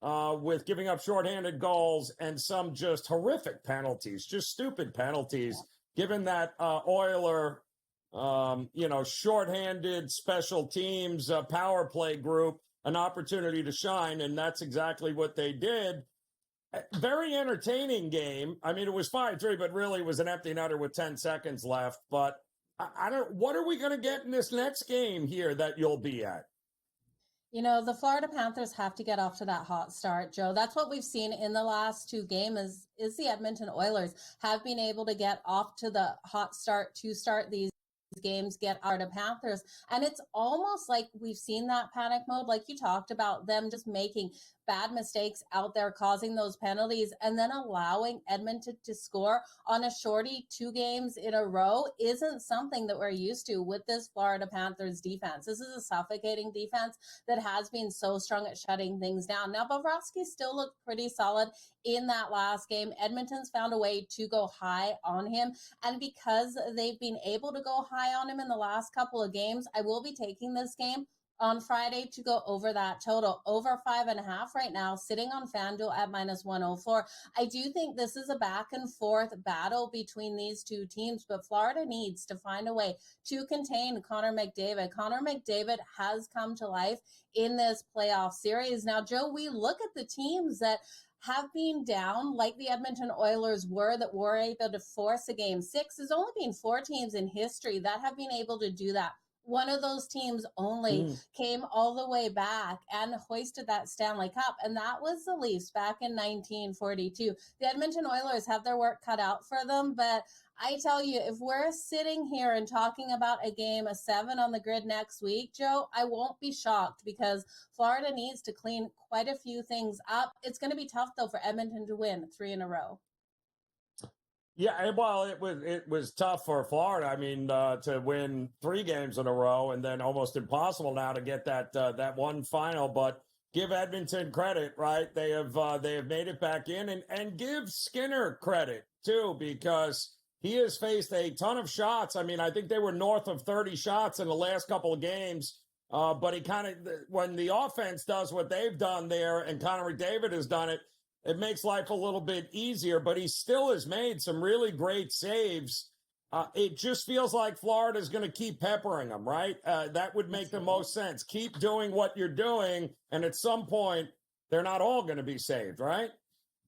with giving up shorthanded goals and some just horrific penalties, just stupid penalties, given that Oiler, shorthanded special teams power play group an opportunity to shine, and that's exactly what they did. Very entertaining game. I mean, it was 5-3, but really it was an empty netter with 10 seconds left. But what are we going to get in this next game here that you'll be at? The Florida Panthers have to get off to that hot start, Joe. That's what we've seen in the last 2 games is the Edmonton Oilers have been able to get off to the hot start to start these games, get out of Panthers. And it's almost like we've seen that panic mode, like you talked about, them just making bad mistakes out there, causing those penalties, and then allowing Edmonton to score on a shorty 2 games in a row isn't something that we're used to with this Florida Panthers defense. This is a suffocating defense that has been so strong at shutting things down. Now, Bobrovsky still looked pretty solid in that last game. Edmonton's found a way to go high on him, and because they've been able to go high on him in the last couple of games, I will be taking this game on Friday to go over that total, over 5.5 right now, sitting on FanDuel at -104. I do think this is a back and forth battle between these 2 teams, but Florida needs to find a way to contain Connor McDavid. Connor McDavid has come to life in this playoff series. Now, Joe, we look at the teams that have been down like the Edmonton Oilers were that were able to force a game 6. There's only been 4 teams in history that have been able to do that. One of those teams only came all the way back and hoisted that Stanley Cup, and that was the Leafs back in 1942. The Edmonton Oilers have their work cut out for them, but I tell you, if we're sitting here and talking about a game, a 7 on the grid next week, Joe, I won't be shocked because Florida needs to clean quite a few things up. It's going to be tough, though, for Edmonton to win 3 in a row. Yeah, well, it was tough for Florida. I mean, to win 3 games in a row, and then almost impossible now to get that one final. But give Edmonton credit, right? They have made it back in, and give Skinner credit too, because he has faced a ton of shots. I mean, I think they were north of 30 shots in the last couple of games. But he when the offense does what they've done there, and Connor McDavid has done it, it makes life a little bit easier, but he still has made some really great saves. It just feels like Florida is going to keep peppering them, right? That would make the most sense. Keep doing what you're doing, and at some point, they're not all going to be saved, right?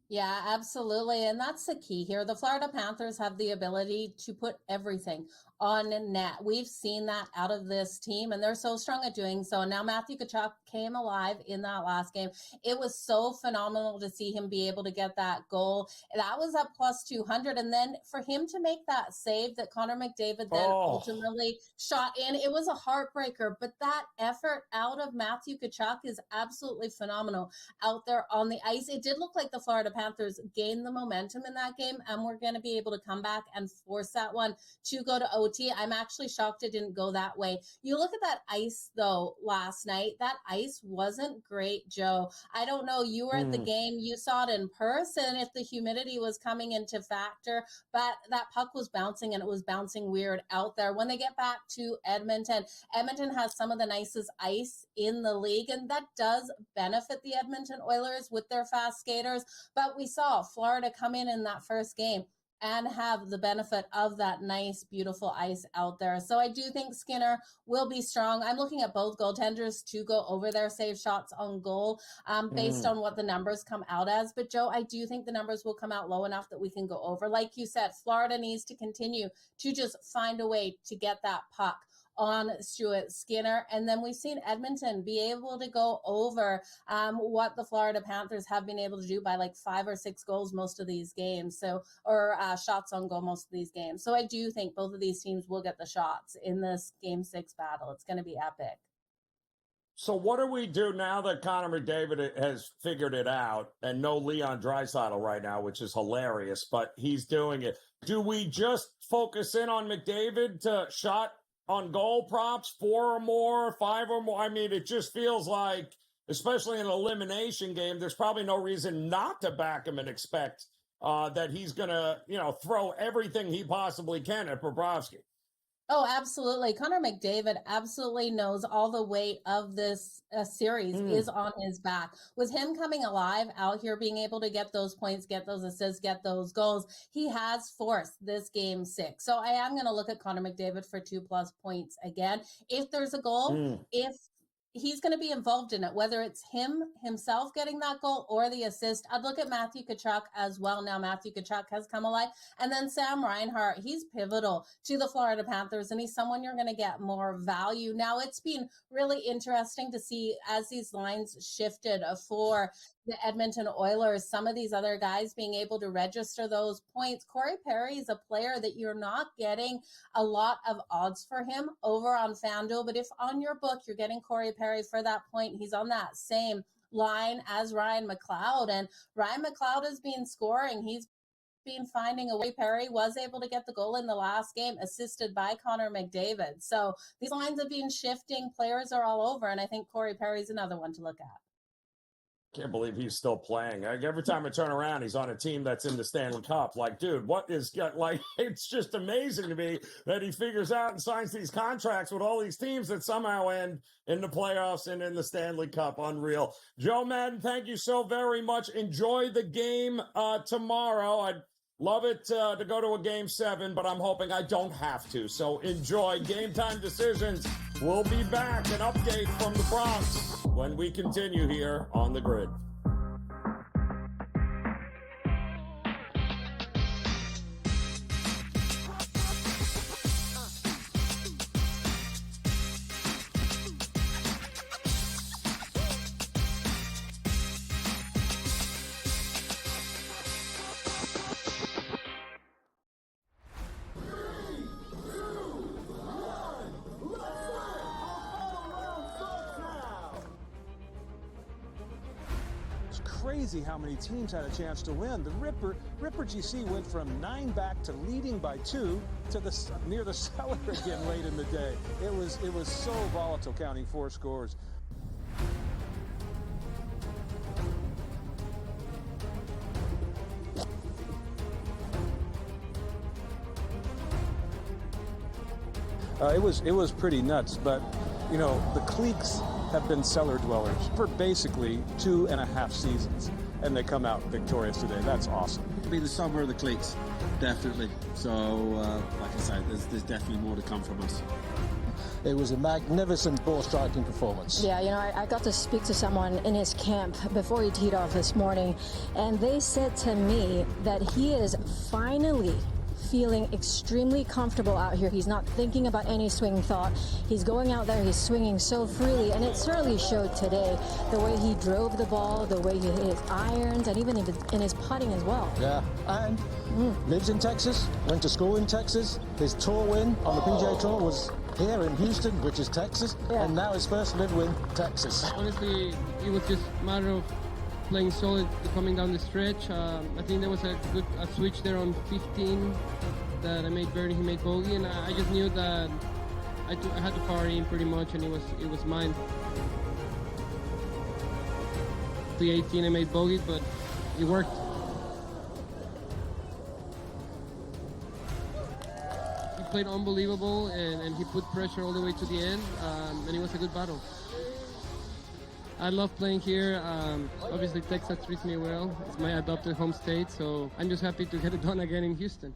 Yeah, absolutely. And that's the key here. The Florida Panthers have the ability to put everything on net. We've seen that out of this team, and they're so strong at doing so. Now, Matthew Tkachuk came alive in that last game. It was so phenomenal to see him be able to get that goal. That was at +200. And then for him to make that save that Connor McDavid then ultimately shot in, it was a heartbreaker. But that effort out of Matthew Tkachuk is absolutely phenomenal out there on the ice. It did look like the Florida Panthers gained the momentum in that game, and we're going to be able to come back and force that one to go to OT. I'm actually shocked it didn't go that way. You look at that ice, though, last night. That ice wasn't great, Joe. I don't know. You were at the game. You saw it in person if the humidity was coming into factor, but that puck was bouncing, and it was bouncing weird out there. When they get back to Edmonton, Edmonton has some of the nicest ice in the league, and that does benefit the Edmonton Oilers with their fast skaters. But we saw Florida come in that first game and have the benefit of that nice, beautiful ice out there. So I do think Skinner will be strong. I'm looking at both goaltenders to go over their save shots on goal based on what the numbers come out as. But, Joe, I do think the numbers will come out low enough that we can go over. Like you said, Florida needs to continue to just find a way to get that puck on Stuart Skinner. And then we've seen Edmonton be able to go over what the Florida Panthers have been able to do by like 5 or 6 goals most of these games. Or shots on goal most of these games. So I do think both of these teams will get the shots in this game 6 battle. It's going to be epic. So what do we do now that Connor McDavid has figured it out, and no Leon Draisaitl right now, which is hilarious, but he's doing it? Do we just focus in on McDavid to shot on goal props, 4 or more, 5 or more? I mean, it just feels like, especially in an elimination game, there's probably no reason not to back him and expect that he's going to, throw everything he possibly can at Bobrovsky. Oh, absolutely. Connor McDavid absolutely knows all the weight of this series is on his back. With him coming alive out here, being able to get those points, get those assists, get those goals, he has forced this game 6. So I am going to look at Connor McDavid for 2+ points again. If there's a goal, if he's going to be involved in it, whether it's himself getting that goal or the assist. I'd look at Matthew Tkachuk as well. Now Matthew Tkachuk has come alive. And then Sam Reinhart, he's pivotal to the Florida Panthers, and he's someone you're going to get more value. Now, it's been really interesting to see as these lines shifted for the Edmonton Oilers, some of these other guys being able to register those points. Corey Perry is a player that you're not getting a lot of odds for him over on FanDuel, but if on your book you're getting Corey Perry for that point, he's on that same line as Ryan McLeod, and Ryan McLeod has been scoring. He's been finding a way. Perry was able to get the goal in the last game, assisted by Connor McDavid. So these lines have been shifting. Players are all over, and I think Corey Perry's another one to look at. Can't believe he's still playing. Every time I turn around, he's on a team that's in the Stanley Cup. Like, dude, what is like? It's just amazing to me that he figures out and signs these contracts with all these teams that somehow end in the playoffs and in the Stanley Cup. Unreal. Joe Madden, thank you so very much. Enjoy the game tomorrow. I'd love it to go to a Game 7, but I'm hoping I don't have to. So enjoy Game Time Decisions. We'll be back. An update from the Bronx when we continue here on the Grid. Crazy how many teams had a chance to win. The Ripper GC went from 9 back to leading by 2 to near the cellar again late in the day. It was so volatile, counting 4 scores. It was pretty nuts, but the cliques have been cellar dwellers for basically 2.5 seasons, and they come out victorious today. That's awesome. It'll be the summer of the cliques, definitely. So, like I said, there's definitely more to come from us. It was a magnificent ball striking performance. Yeah, I got to speak to someone in his camp before he teed off this morning, and they said to me that he is finally feeling extremely comfortable out here. He's not thinking about any swing thought. He's going out there, he's swinging so freely, and it certainly showed today. The way he drove the ball, the way he hit his irons, and even in his putting as well. Yeah, and lives in Texas, went to school in Texas. His tour win on the PGA Tour was here in Houston, which is Texas, and now his first live win, Texas. Honestly, it was just a matter of playing solid coming down the stretch. I think there was a good switch there on 15 that I made birdie, he made bogey, and I just knew that I had to power in pretty much, and it was mine. The 18 I made bogey, but it worked. He played unbelievable, and he put pressure all the way to the end, and it was a good battle. I love playing here. Obviously, Texas treats me well. It's my adopted home state, so I'm just happy to get it done again in Houston.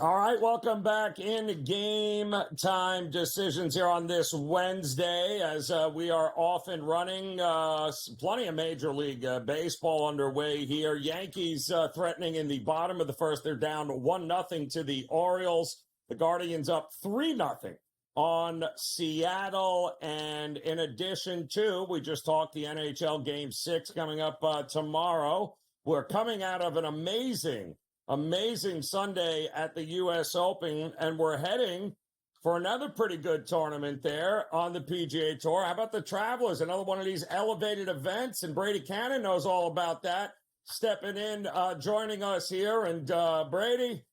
All right, welcome back in Game Time Decisions here on this Wednesday as we are off and running. Plenty of Major League Baseball underway here. Yankees threatening in the bottom of the first. They're down 1-0 to the Orioles. The Guardians up 3-0 on Seattle. And in addition to, we just talked the NHL Game 6 coming up tomorrow. We're coming out of an amazing Sunday at the U.S. Open, and we're heading for another pretty good tournament there on the PGA Tour. How about the Travelers? Another one of these elevated events, and Brady Cannon knows all about that. Stepping in, joining us here. And Brady,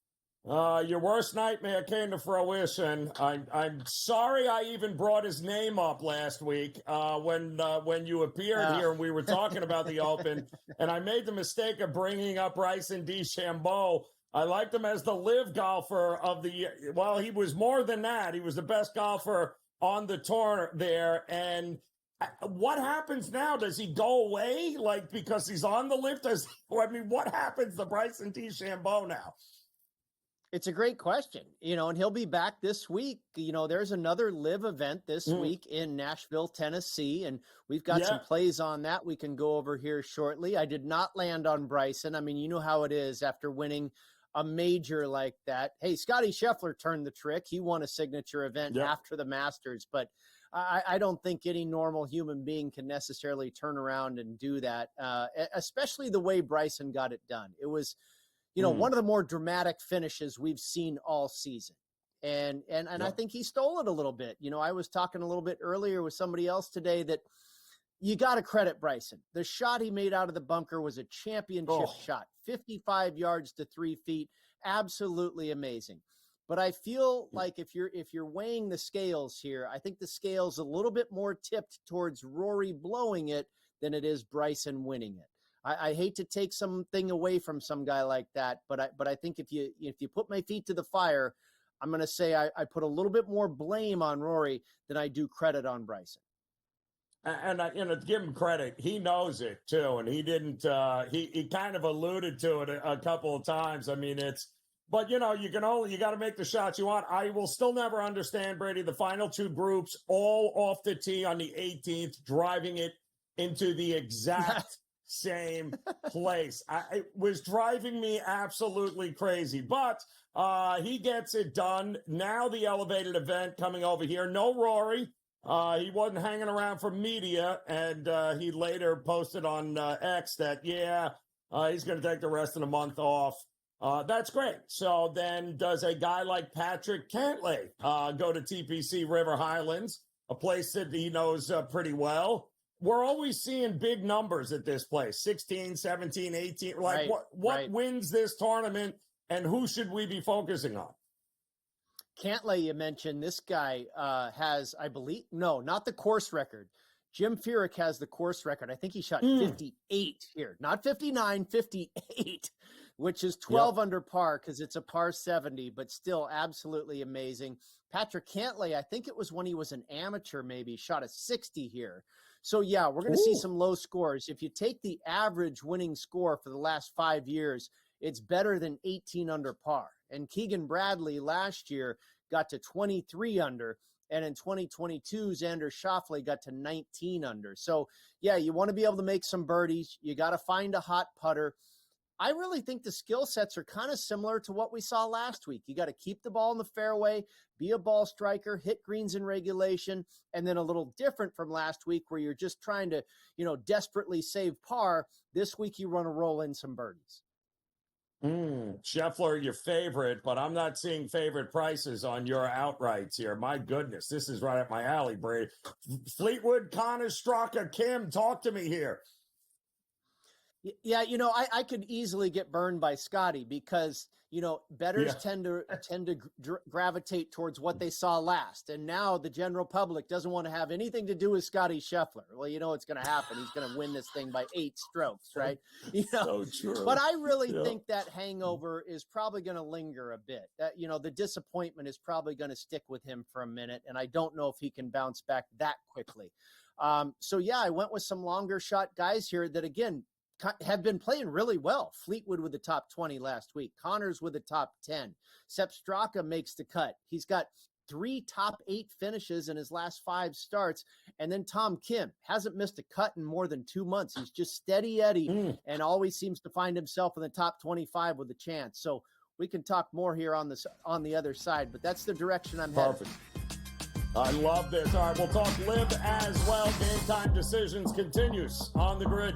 your worst nightmare came to fruition. I'm sorry I even brought his name up last week when you appeared here and we were talking about the Open, and I made the mistake of bringing up Bryson DeChambeau. I liked him as the live golfer of the year. Well, he was more than that. He was the best golfer on the tour there. And what happens now? Does he go away? Like, because he's on the live? What happens to Bryson DeChambeau now? It's a great question, and he'll be back this week. There's another live event this week in Nashville, Tennessee, and we've got some plays on that we can go over here shortly. I did not land on Bryson. I mean, you know how it is after winning a major like that. Hey, Scotty Scheffler turned the trick. He won a signature event after the Masters, but I don't think any normal human being can necessarily turn around and do that, especially the way Bryson got it done. It was, one of the more dramatic finishes we've seen all season. And I think he stole it a little bit. I was talking a little bit earlier with somebody else today that you got to credit Bryson. The shot he made out of the bunker was a championship shot, 55 yards to 3 feet. Absolutely amazing. But I feel like if you're weighing the scales here, I think the scale's a little bit more tipped towards Rory blowing it than it is Bryson winning it. I hate to take something away from some guy like that, but I think if you put my feet to the fire, I'm going to say I put a little bit more blame on Rory than I do credit on Bryson. And to give him credit, he knows it too, and he didn't. He kind of alluded to it a couple of times. I mean, but you got to make the shots you want. I will still never understand, Brady, the final two groups all off the tee on the 18th, driving it into the exact same place. It was driving me absolutely crazy, but he gets it done. Now the elevated event coming over here. No Rory. He wasn't hanging around for media, and he later posted on X that, he's going to take the rest of the month off. That's great. So then does a guy like Patrick Cantlay go to TPC River Highlands, a place that he knows pretty well? We're always seeing big numbers at this place, 16, 17, 18. Like, what wins this tournament, and who should we be focusing on? Cantlay, you mentioned, this guy has, I believe, no, not the course record. Jim Furyk has the course record. I think he shot 58 here, not 59, 58, which is 12 under par because it's a par 70, but still absolutely amazing. Patrick Cantlay, I think it was when he was an amateur, maybe shot a 60 here. So we're going to see some low scores. If you take the average winning score for the last 5 years, it's better than 18 under par. And Keegan Bradley last year got to 23 under, and in 2022, Xander Schauffele got to 19 under. So, you want to be able to make some birdies. You got to find a hot putter. I really think the skill sets are kind of similar to what we saw last week. You got to keep the ball in the fairway, be a ball striker, hit greens in regulation, and then a little different from last week where you're just trying to, desperately save par. This week, you want to roll in some birdies. Scheffler, your favorite, but I'm not seeing favorite prices on your outrights here. My goodness, this is right up my alley, Brady. Fleetwood, Connor, Straka, Kim, talk to me here. Yeah, I could easily get burned by Scotty because, bettors tend to gravitate towards what they saw last. And now the general public doesn't want to have anything to do with Scotty Scheffler. Well, it's going to happen. He's going to win this thing by 8 strokes, right? So true. But I really think that hangover is probably going to linger a bit. That, the disappointment is probably going to stick with him for a minute. And I don't know if he can bounce back that quickly. I went with some longer shot guys here that, again, have been playing really well. Fleetwood with the top 20 last week. Connors with the top 10. Sepp Straka makes the cut. He's got 3 top 8 finishes in his last 5 starts. And then Tom Kim hasn't missed a cut in more than 2 months. He's just steady Eddie and always seems to find himself in the top 25 with a chance. So we can talk more here on the other side, but that's the direction I'm headed. Perfect. I love this. All right, we'll talk live as well. Game Time Decisions continues on the grid.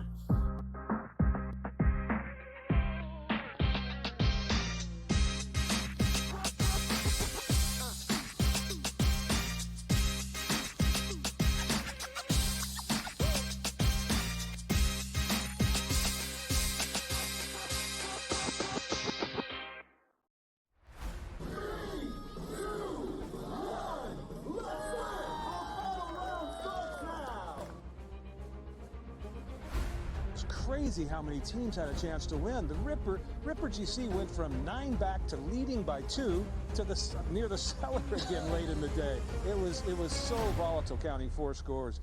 Crazy how many teams had a chance to win. The Ripper GC went from 9 back to leading by 2 to near the cellar again late in the day. It was so volatile, counting 4 scores.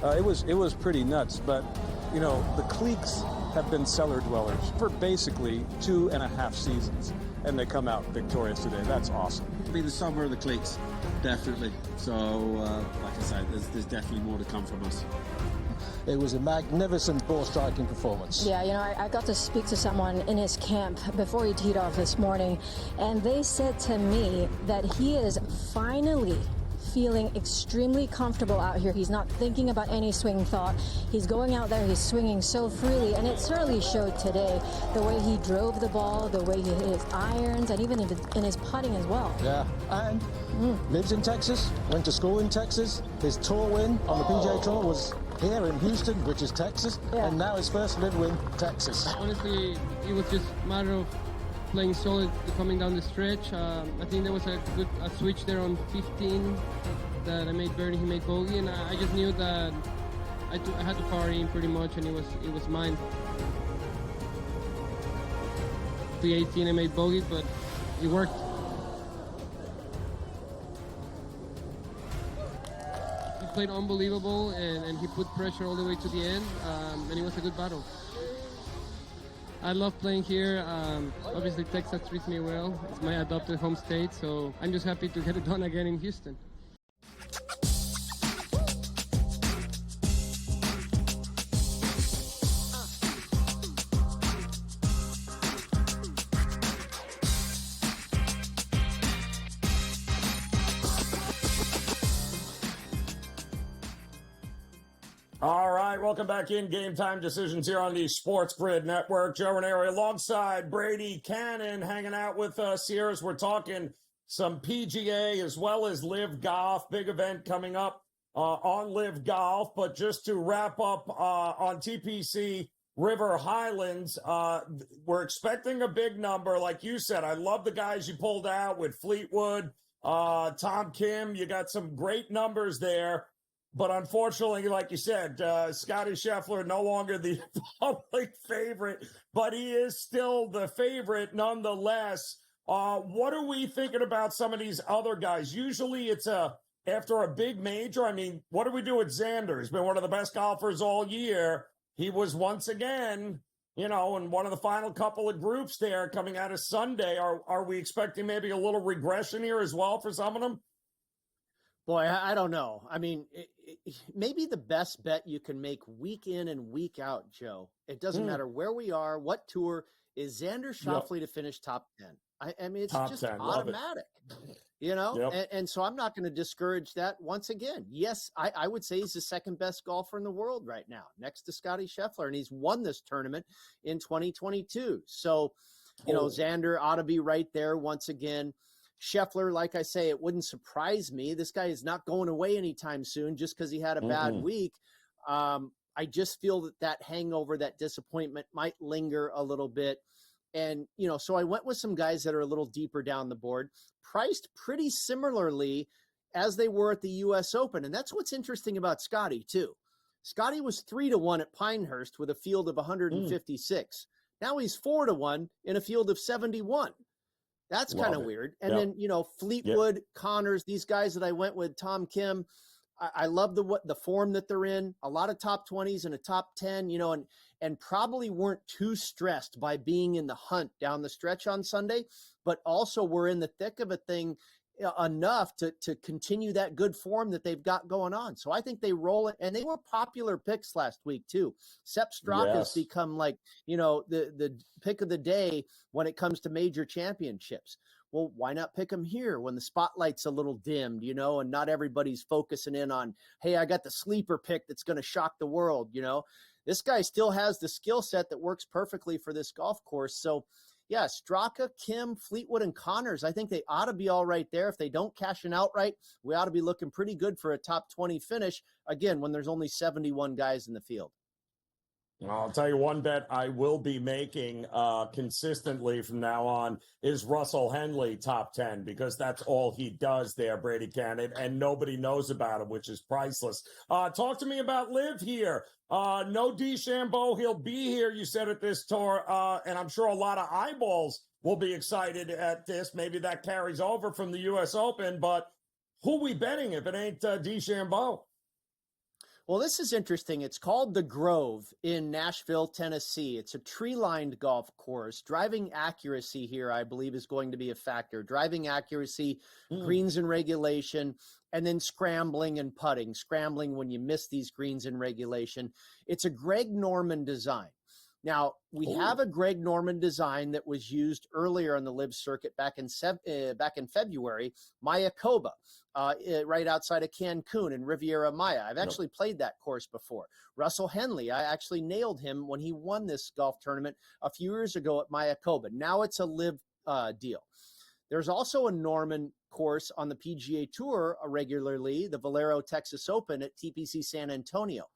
It was pretty nuts, but you know, the cliques have been cellar dwellers for basically 2.5 seasons, and they come out victorious today. That's awesome. It'll be the summer of the cliques, definitely. So, like I said, there's definitely more to come from us. It was a magnificent ball striking performance. Yeah, you know, I got to speak to someone in his camp before he teed off this morning, and they said to me that he is finally feeling extremely comfortable out here. He's not thinking about any swing thought. He's going out there, he's swinging so freely, and it certainly showed today. The way he drove the ball, the way he hit his irons, and even in his putting as well. Yeah, and lives in Texas, went to school in Texas. His tour win on the PGA Tour was here in Houston, which is Texas, and now his first live win, Texas. Honestly, it was just a matter of playing solid coming down the stretch. I think there was a switch there on 15 that I made birdie, he made bogey, and I just knew that I had to power in pretty much, and it was mine. The 18 I made bogey, but it worked. He played unbelievable, and he put pressure all the way to the end, and it was a good battle. I love playing here. Obviously, Texas treats me well. It's my adopted home state, so I'm just happy to get it done again in Houston. All right, welcome back in Game Time Decisions here on the SportsGrid Network. Joe Raineri alongside Brady Cannon hanging out with us here as we're talking some PGA as well as Live Golf. Big event coming up on Live Golf. But just to wrap up on TPC River Highlands, we're expecting a big number. Like you said, I love the guys you pulled out with Fleetwood, Tom Kim. You got some great numbers there. But unfortunately, like you said, Scottie Scheffler no longer the public favorite, but he is still the favorite nonetheless. What are we thinking about some of these other guys? Usually it's after a big major. I mean, what do we do with Xander? He's been one of the best golfers all year. He was once again, in one of the final couple of groups there coming out of Sunday. Are we expecting maybe a little regression here as well for some of them? Boy, I don't know. I mean, maybe the best bet you can make week in and week out, Joe, it doesn't matter where we are, what tour, is Xander Schauffele to finish top 10. I mean, it's top just 10. Automatic, and so I'm not going to discourage that once again. Yes, I would say he's the second best golfer in the world right now, next to Scottie Scheffler, and he's won this tournament in 2022. So, Xander ought to be right there once again. Scheffler, like I say, it wouldn't surprise me. This guy is not going away anytime soon just because he had a bad week. I just feel that hangover, that disappointment might linger a little bit. And, so I went with some guys that are a little deeper down the board, priced pretty similarly as they were at the U.S. Open. And that's what's interesting about Scottie, too. Scottie was 3-1 at Pinehurst with a field of 156. Now he's 4-1 in a field of 71. That's kind of weird. And then, Fleetwood, Connors, these guys that I went with, Tom Kim, I love the form that they're in. A lot of top 20s and a top 10, and probably weren't too stressed by being in the hunt down the stretch on Sunday, but also were in the thick of a thing enough to continue that good form that they've got going on. So I think they roll it, and they were popular picks last week too. Sepp Straka has become like, the pick of the day when it comes to major championships. Well, why not pick him here when the spotlight's a little dimmed, and not everybody's focusing in on, hey, I got the sleeper pick that's going to shock the world. This guy still has the skill set that works perfectly for this golf course. So yeah, Straka, Kim, Fleetwood, and Connors, I think they ought to be all right there. If they don't cash an outright, we ought to be looking pretty good for a top 20 finish, again, when there's only 71 guys in the field. I'll tell you one bet I will be making consistently from now on is Russell Henley top 10, because that's all he does there, Brady Cannon, and nobody knows about him, which is priceless. Talk to me about Liv here. No DeChambeau, he'll be here, you said, at this tour, and I'm sure a lot of eyeballs will be excited at this. Maybe that carries over from the U.S. Open, but who we betting if it ain't DeChambeau? Well, this is interesting. It's called The Grove in Nashville, Tennessee. It's a tree-lined golf course. Driving accuracy here, I believe, is going to be a factor. Driving accuracy, greens in regulation, and then scrambling and putting. Scrambling when you miss these greens in regulation. It's a Greg Norman design. Now, we have a Greg Norman design that was used earlier on the LIV circuit back in February, Mayakoba, right outside of Cancun in Riviera Maya. I've actually played that course before. Russell Henley, I actually nailed him when he won this golf tournament a few years ago at Mayakoba. Now it's a LIV deal. There's also a Norman course on the PGA Tour regularly, the Valero Texas Open at TPC San Antonio.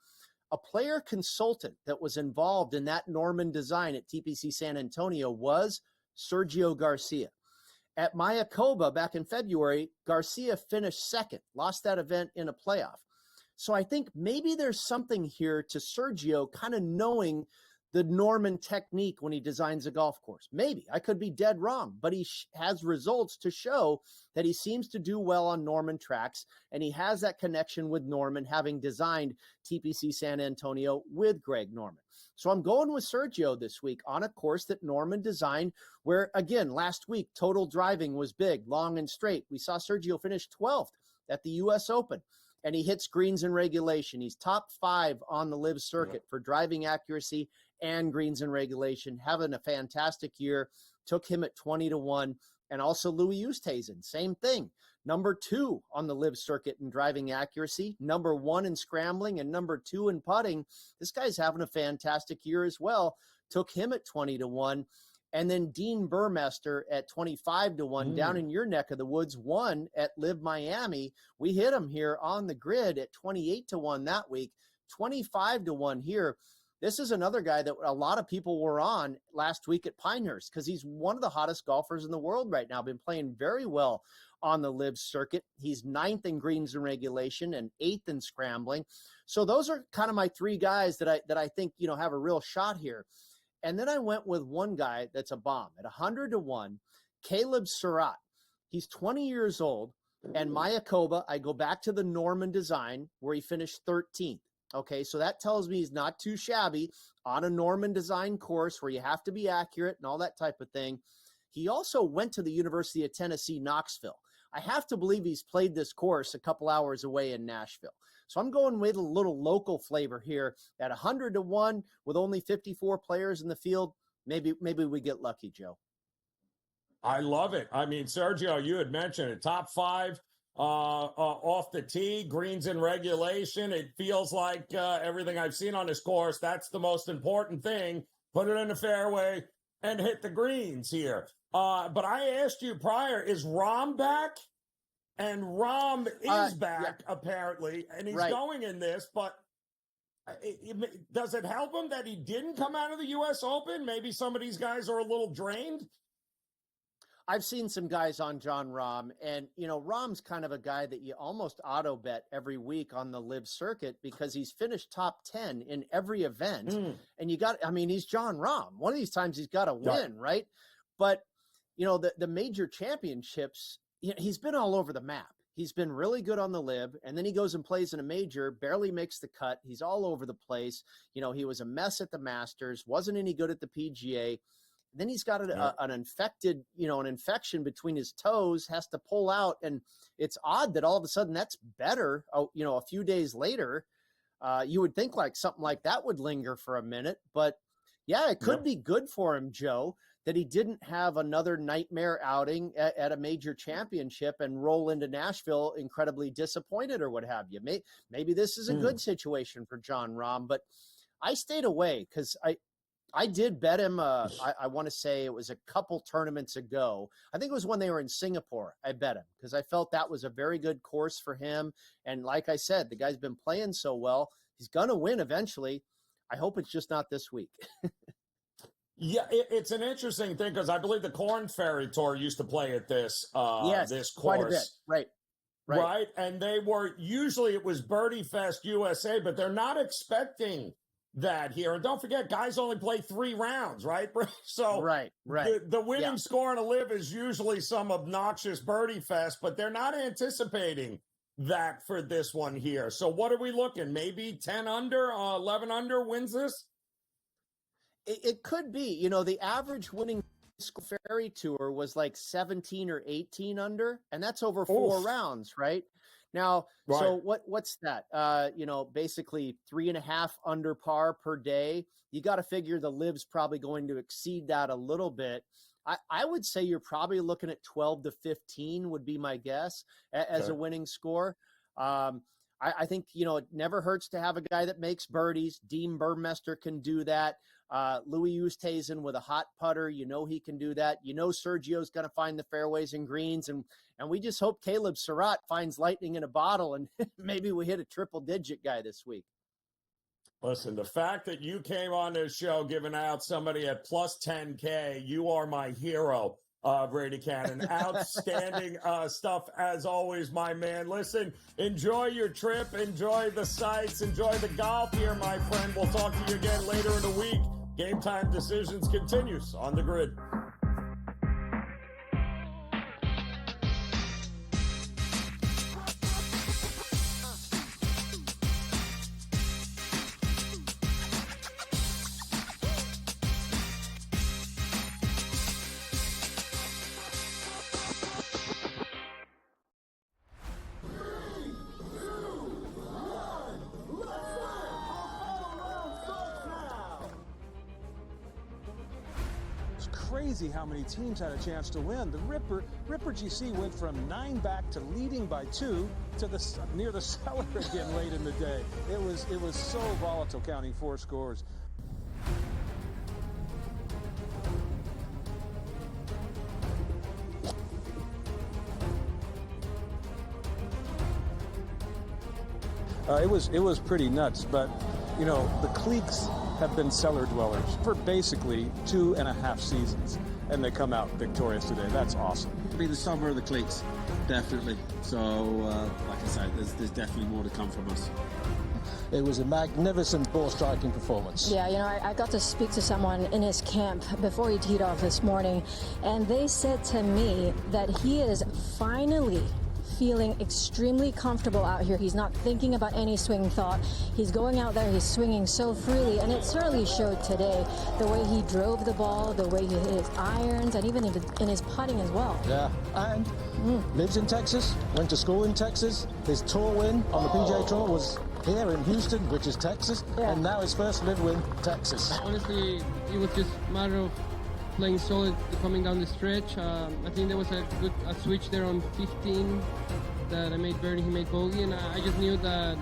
A player consultant that was involved in that Norman design at TPC San Antonio was Sergio Garcia. At Mayakoba back in February, Garcia finished second, lost that event in a playoff. So I think maybe there's something here to Sergio kind of knowing the Norman technique when he designs a golf course. Maybe. I could be dead wrong, but he has results to show that he seems to do well on Norman tracks, and he has that connection with Norman, having designed TPC San Antonio with Greg Norman. So I'm going with Sergio this week on a course that Norman designed where, again, last week, total driving was big, long and straight. We saw Sergio finish 12th at the U.S. Open, and he hits greens in regulation. He's top 5 on the LIV circuit for driving accuracy and greens in regulation, having a fantastic year. Took him at 20-1. And also Louis Oosthuizen, same thing. Number 2 on the LIV circuit in driving accuracy, number 1 in scrambling, and number 2 in putting. This guy's having a fantastic year as well. Took him at 20-1. And then Dean Burmester at 25-1 down in your neck of the woods, won at LIV Miami. We hit him here on the grid at 28-1 that week, 25-1 here. This is another guy that a lot of people were on last week at Pinehurst because he's one of the hottest golfers in the world right now. Been playing very well on the LIV circuit. He's 9th in greens and regulation and 8th in scrambling. So those are kind of my 3 guys that I think, have a real shot here. And then I went with one guy that's a bomb at 100-1, Caleb Surratt. He's 20 years old, and Mayakoba, I go back to the Norman design where he finished 13th. Okay, so that tells me he's not too shabby on a Norman design course where you have to be accurate and all that type of thing. He also went to the University of Tennessee, Knoxville. I have to believe he's played this course a couple hours away in Nashville. So I'm going with a little local flavor here at 100-1 with only 54 players in the field. Maybe we get lucky, Joe. I love it. I mean, Sergio, you had mentioned it, top 5 off the tee, greens in regulation. It feels like everything I've seen on this course, that's the most important thing. Put it in the fairway and hit the greens here. But I asked you prior, is Rahm back? And Rahm is back, apparently, and he's going in this, but does it help him that he didn't come out of the U.S. Open? Maybe some of these guys are a little drained? I've seen some guys on Jon Rahm, and, Rahm's kind of a guy that you almost auto bet every week on the LIV circuit because he's finished top 10 in every event. And he's Jon Rahm. One of these times he's got to win, right? But, the major championships, he's been all over the map. He's been really good on the LIV, and then he goes and plays in a major, barely makes the cut. He's all over the place. He was a mess at the Masters, wasn't any good at the PGA. Then he's got an infection between his toes, has to pull out. And it's odd that all of a sudden that's better. A few days later, you would think like something like that would linger for a minute. But yeah, it could be good for him, Joe, that he didn't have another nightmare outing at a major championship and roll into Nashville incredibly disappointed or what have you. Maybe this is a good situation for Jon Rahm, but I stayed away because I did bet him. I want to say it was a couple tournaments ago. I think it was when they were in Singapore. I bet him because I felt that was a very good course for him. And like I said, the guy's been playing so well. He's going to win eventually. I hope it's just not this week. Yeah, it's an interesting thing because I believe the Korn Ferry Tour used to play at this this course. Quite a bit. Right. And they were usually it was Birdie Fest USA, but they're not expecting that here. And don't forget, guys only play 3 rounds, right? So right. The winning score on a live is usually some obnoxious Birdie Fest, but they're not anticipating that for this one here. So what are we looking? Maybe 10 under, 11 under wins this? It could be. The average winning Ferry Tour was like 17 or 18 under, and that's over 4 rounds, right? Now, so what's that? Basically 3.5 under par per day. You got to figure the live's probably going to exceed that a little bit. I would say you're probably looking at 12 to 15 would be my guess as a winning score. I think, it never hurts to have a guy that makes birdies. Dean Burmester can do that. Louis Oosthuizen with a hot putter, he can do that. Sergio's going to find the fairways and greens, and we just hope Caleb Surratt finds lightning in a bottle, and maybe we hit a triple-digit guy this week. Listen, the fact that you came on this show giving out somebody at plus 10K, you are my hero, Brady Cannon. Outstanding stuff as always, my man. Listen, enjoy your trip, enjoy the sights, enjoy the golf here, my friend. We'll talk to you again later in the week. Game Time Decisions continues on the grid. Crazy how many teams had a chance to win. The Ripper GC went from 9 back to leading by 2 to near the cellar again late in the day. It was so volatile, counting 4 scores. It was pretty nuts, but the cliques have been cellar dwellers for basically 2.5 seasons, and they come out victorious today. That's awesome. It'll be the summer of the cliques, definitely. So, like I said, there's definitely more to come from us. It was a magnificent ball striking performance. Yeah, I got to speak to someone in his camp before he teed off this morning, and they said to me that he is finally feeling extremely comfortable out here. He's not thinking about any swing thought. He's going out there, he's swinging so freely, and it certainly showed today. The way he drove the ball, the way he hit his irons, and even in his putting as well. Yeah, and lives in Texas, went to school in Texas. His tour win on the PGA Tour was here in Houston, which is Texas, and now his first live win, Texas. Honestly, it was just a matter of playing solid coming down the stretch. I think there was a switch there on 15 that I made birdie, he made bogey, and I just knew that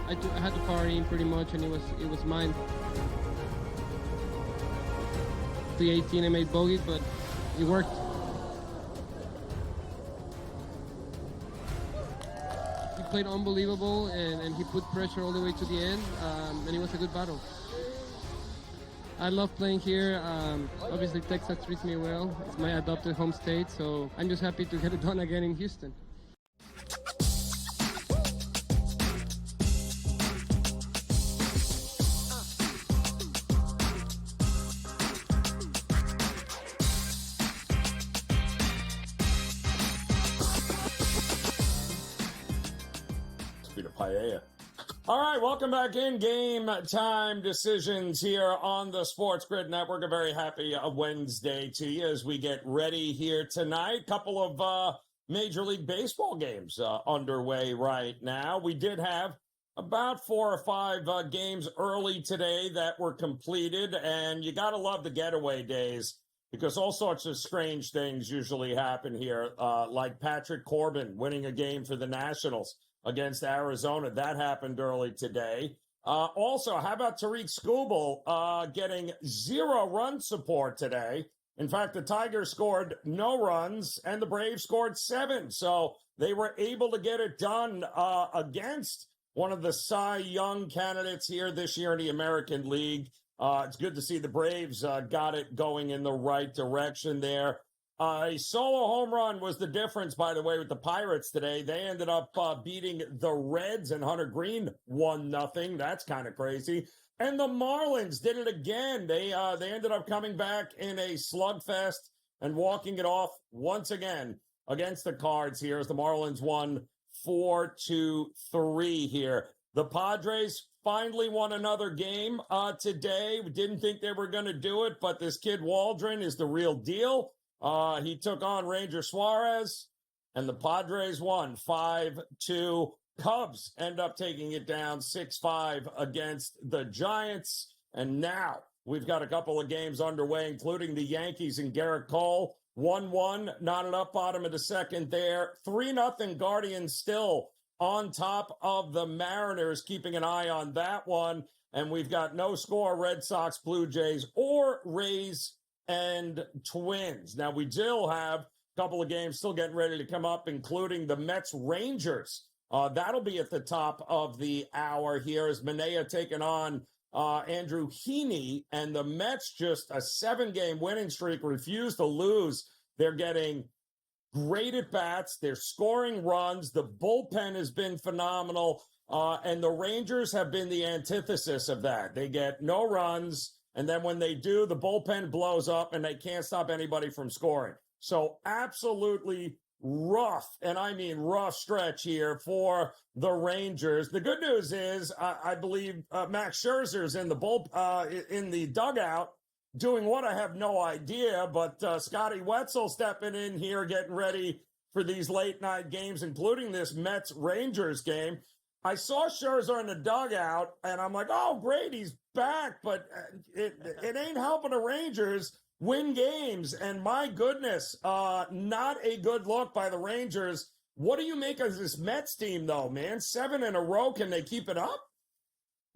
I had to power in pretty much, and it was mine. The 18 I made bogey, but it worked. He played unbelievable, and he put pressure all the way to the end, and it was a good battle. I love playing here. Obviously, Texas treats me well. It's my adopted home state, so I'm just happy to get it done again in Houston. Peter Paella. All right, welcome back in. Game Time Decisions here on the Sports Grid Network. A very happy Wednesday to you as we get ready here tonight. Couple of Major League Baseball games underway right now. We did have about 4 or 5 games early today that were completed, and you got to love the getaway days because all sorts of strange things usually happen here, like Patrick Corbin winning a game for the Nationals against Arizona. That happened early today. Also, how about Tariq Skubal getting 0 run support today? In fact, the Tigers scored no runs, and the Braves scored 7. So they were able to get it done against one of the Cy Young candidates here this year in the American League. It's good to see the Braves got it going in the right direction there. A solo home run was the difference, by the way, with the Pirates today. They ended up beating the Reds, and Hunter Green 1-0. That's kind of crazy. And the Marlins did it again. They ended up coming back in a slugfest and walking it off once again against the Cards here as the Marlins won 4-3 here. The Padres finally won another game today. We didn't think they were going to do it, but this kid Waldron is the real deal. He took on Ranger Suarez, and the Padres won 5-2. Cubs end up taking it down 6-5 against the Giants. And now we've got a couple of games underway, including the Yankees and Garrett Cole. 1-1, knotted up bottom of the second there. 3-0 Guardians still on top of the Mariners, keeping an eye on that one. And we've got no score, Red Sox, Blue Jays, or Rays and Twins. Now, we still have a couple of games still getting ready to come up, including the Mets-Rangers. That'll be at the top of the hour here as Manaea taking on Andrew Heaney, and the Mets just a 7-game winning streak, refuse to lose. They're getting great at-bats. They're scoring runs. The bullpen has been phenomenal, and the Rangers have been the antithesis of that. They get no runs, and then when they do, the bullpen blows up, and they can't stop anybody from scoring. So absolutely rough, and I mean rough stretch here for the Rangers. The good news is I believe Max Scherzer's in the dugout doing what I have no idea, but Scotty Wetzel stepping in here, getting ready for these late-night games, including this Mets-Rangers game. I saw Scherzer in the dugout, and I'm like, oh, great, he's back, but it ain't helping the Rangers win games, and my goodness, not a good look by the Rangers. What do you make of this Mets team, though, man? 7 in a row, can they keep it up?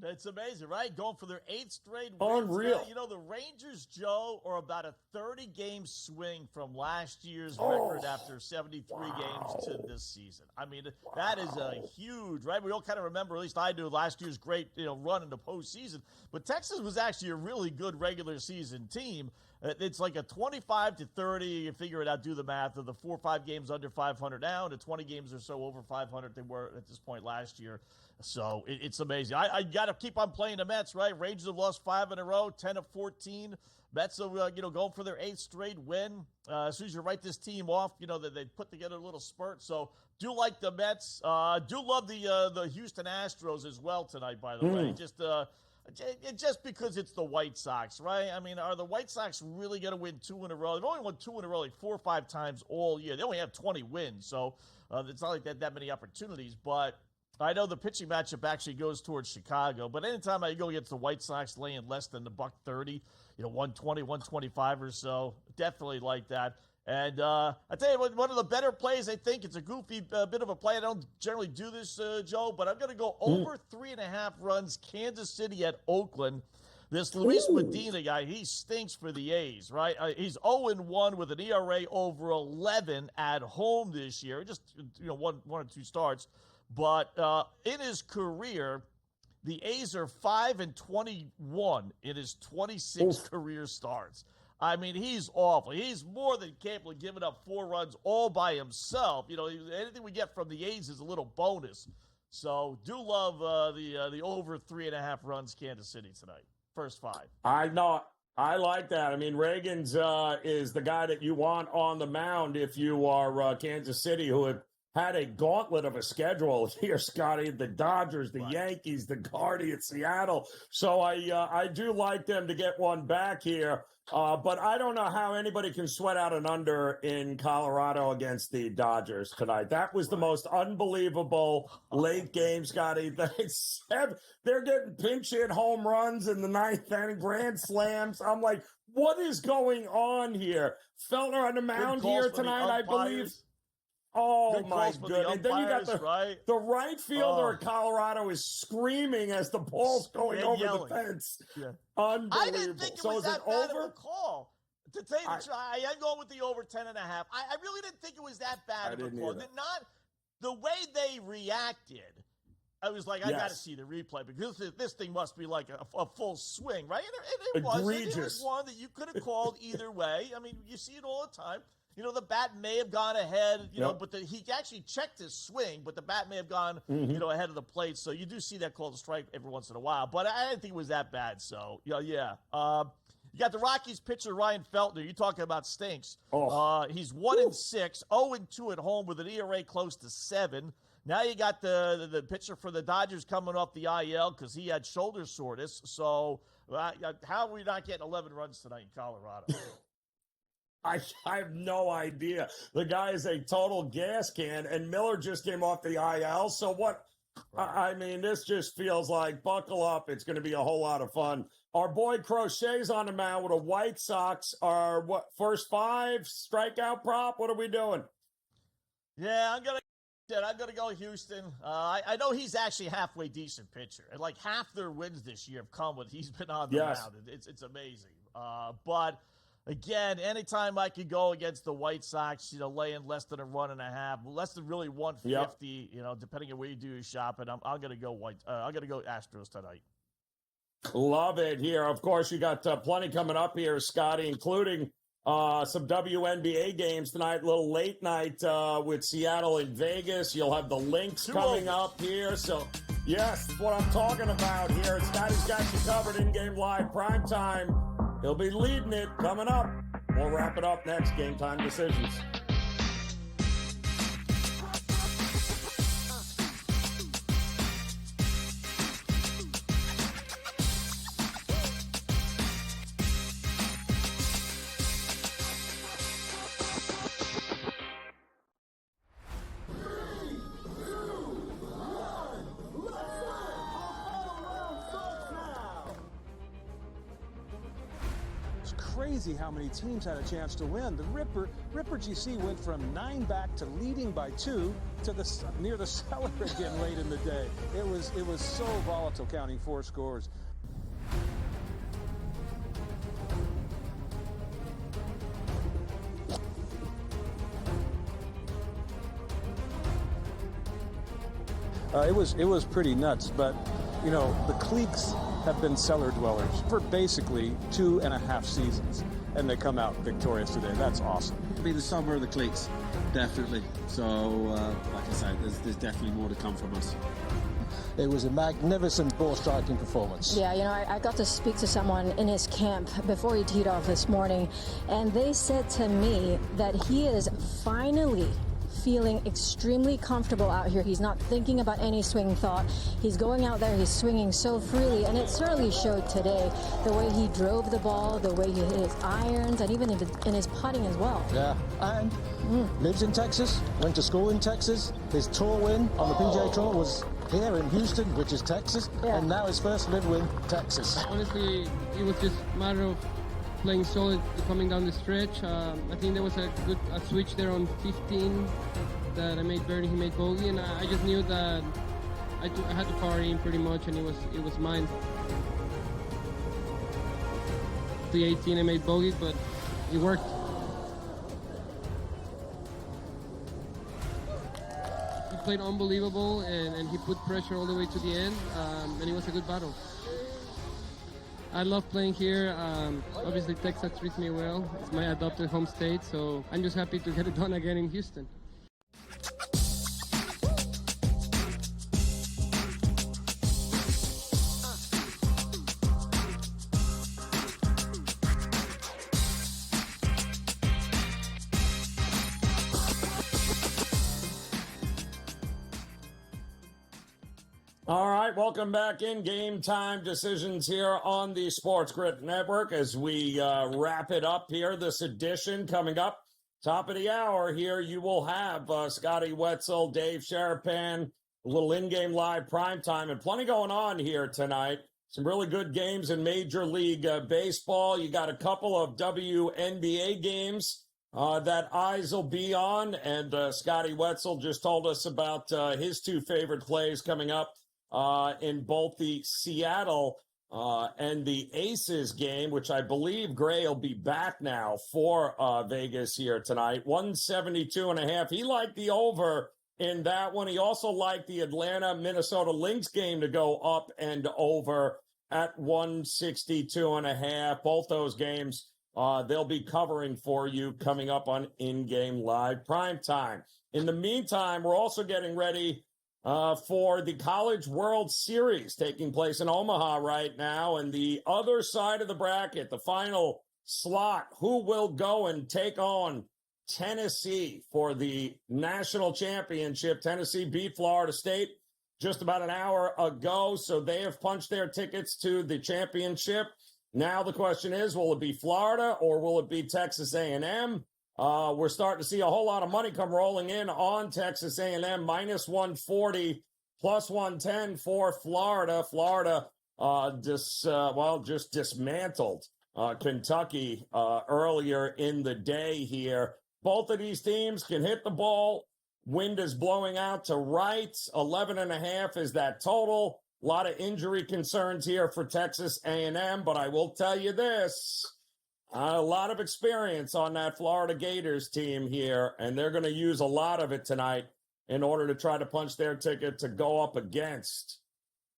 It's amazing, right? Going for their 8th straight wins. Unreal. You know, the Rangers, Joe, are about a 30-game swing from last year's record after 73 games to this season. I mean, that is a huge, right? We all kind of remember, at least I do, last year's great run in the postseason. But Texas was actually a really good regular season team. It's like a 25-30. You figure it out, do the math of the 4 or 5 games under 500 now, and the 20 games or so over 500 they were at this point last year. So it's amazing. I got to keep on playing the Mets, right? Rangers have lost 5 in a row, 10-14. Mets are, going for their 8th straight win. As soon as you write this team off, that they put together a little spurt. So do like the Mets. Do love the Houston Astros as well tonight, by the way. Just because it's the White Sox, right? I mean, are the White Sox really going to win 2 in a row? They've only won 2 in a row like 4 or 5 times all year. They only have 20 wins, so it's not like that many opportunities. But I know the pitching matchup actually goes towards Chicago. But anytime I go against the White Sox laying less than the $130, 120, 125 or so, definitely like that. And I tell you what, one of the better plays, I think, it's a goofy bit of a play. I don't generally do this, Joe, but I'm going to go over 3.5 runs, Kansas City at Oakland. This Luis Medina guy, he stinks for the A's, right? He's 0-1 with an ERA over 11 at home this year. Just, one or two starts. But in his career, the A's are 5-21 in his 26 career starts. I mean, he's awful. He's more than capable of giving up 4 runs all by himself. Anything we get from the A's is a little bonus. So do love the over 3.5 runs Kansas City tonight. First 5. I know. I like that. I mean, Reagan's is the guy that you want on the mound if you are Kansas City, who have had a gauntlet of a schedule here, Scotty. The Dodgers, the Yankees, the Guardians, Seattle. So I do like them to get one back here. But I don't know how anybody can sweat out an under in Colorado against the Dodgers tonight. That was the most unbelievable late game, Scotty. They're getting pinch hit home runs in the ninth inning, grand slams. I'm like, what is going on here? Felder on the mound here tonight, I believe. Oh, my goodness. And then you got the right fielder of Colorado is screaming as the ball's going over the fence. Yeah. Unbelievable. I didn't think it was that bad of a call. To tell you the truth, I am going with the over 10.5. I really didn't think it was that bad of a call. Not the way they reacted. I was like, I got to see the replay because this thing must be like a full swing, right? And it was. It was one that you could have called either way. I mean, you see it all the time. You know, the bat may have gone ahead, you know, but he actually checked his swing, but the bat may have gone, you know, ahead of the plate. So you do see that called a strike every once in a while. But I didn't think it was that bad. So, yeah. You got the Rockies pitcher, Ryan Feltner. You're talking about stinks. He's 1-6, 0-2 at home with an ERA close to 7. Now you got the pitcher for the Dodgers coming off the IL because he had shoulder soreness. So how are we not getting 11 runs tonight in Colorado? I have no idea. The guy is a total gas can, and Miller just came off the IL. So what? I mean, this just feels like buckle up. It's going to be a whole lot of fun. Our boy Crochet's on the mound with the White Sox. Our first 5 strikeout prop? What are we doing? Yeah, I'm gonna go Houston. I know he's actually a halfway decent pitcher, and like half their wins this year have come when he's been on the mound. It's amazing. But again, anytime I could go against the White Sox, you know, laying less than a run and a half, less than really 150, you know, depending on where you do your shopping, I'm gonna go I'm gonna go Astros tonight. Love it here. Of course, you got plenty coming up here, Scotty, including some WNBA games tonight, a little late night with Seattle and Vegas. You'll have the Lynx coming up here. So, yes, that's what I'm talking about here. Scotty's got you covered in-game live primetime. He'll be leading it coming up. We'll wrap it up next. Game Time Decisions. Crazy how many teams had a chance to win. The Ripper GC went from 9 back to leading by 2 to near the cellar again late in the day. It was so volatile, counting 4 scores. It was pretty nuts, but you know, the cliques have been cellar dwellers for basically 2.5 seasons, and they come out victorious today. That's awesome. It'll be the summer of the cliques, definitely. So, like I said, there's definitely more to come from us. It was a magnificent ball striking performance. Yeah, you know, I got to speak to someone in his camp before he teed off this morning, and they said to me that he is finally feeling extremely comfortable out here. He's not thinking about any swing thought. He's going out there, he's swinging so freely, and it certainly showed today. The way he drove the ball, the way he hit his irons, and even in his putting as well. Yeah, and lives in Texas, went to school in Texas. His tour win on the PGA Tour was here in Houston, which is Texas, and now his first live win, Texas. Honestly, it was just a matter of playing solid coming down the stretch. I think there was a good switch there on 15 that I made birdie, he made bogey, and I just knew that I had to power in pretty much, and it was mine. The 18 I made bogey, but it worked. He played unbelievable, and he put pressure all the way to the end, and it was a good battle. I love playing here. Obviously, Texas treats me well. It's my adopted home state, so I'm just happy to get it done again in Houston. All right, welcome back in Game Time Decisions here on the SportsGrid Network as we wrap it up here. This edition coming up, top of the hour here, you will have Scotty Wetzel, Dave Sharapan, a little in-game live primetime, and plenty going on here tonight. Some really good games in Major League Baseball. You got a couple of WNBA games that eyes will be on, and Scotty Wetzel just told us about his two favorite plays coming up in both the Seattle and the Aces game, which I believe Gray will be back now for Vegas here tonight. 172.5. He liked the over in that one. He also liked the Atlanta-Minnesota Lynx game to go up and over at 162.5. Both those games they'll be covering for you coming up on In-Game Live Primetime. In the meantime, we're also getting ready for the College World Series taking place in Omaha right now. And the other side of the bracket, the final slot, who will go and take on Tennessee for the national championship. Tennessee beat Florida State just about an hour ago, so they have punched their tickets to the championship. Now the question is, will it be Florida or will it be Texas A&M? We're starting to see a whole lot of money come rolling in on Texas A&M, minus 140, plus 110 for Florida. Florida just dismantled Kentucky earlier in the day here. Both of these teams can hit the ball. Wind is blowing out to right. 11.5 is that total. A lot of injury concerns here for Texas A&M, but I will tell you this. A lot of experience on that Florida Gators team here, and they're going to use a lot of it tonight in order to try to punch their ticket to go up against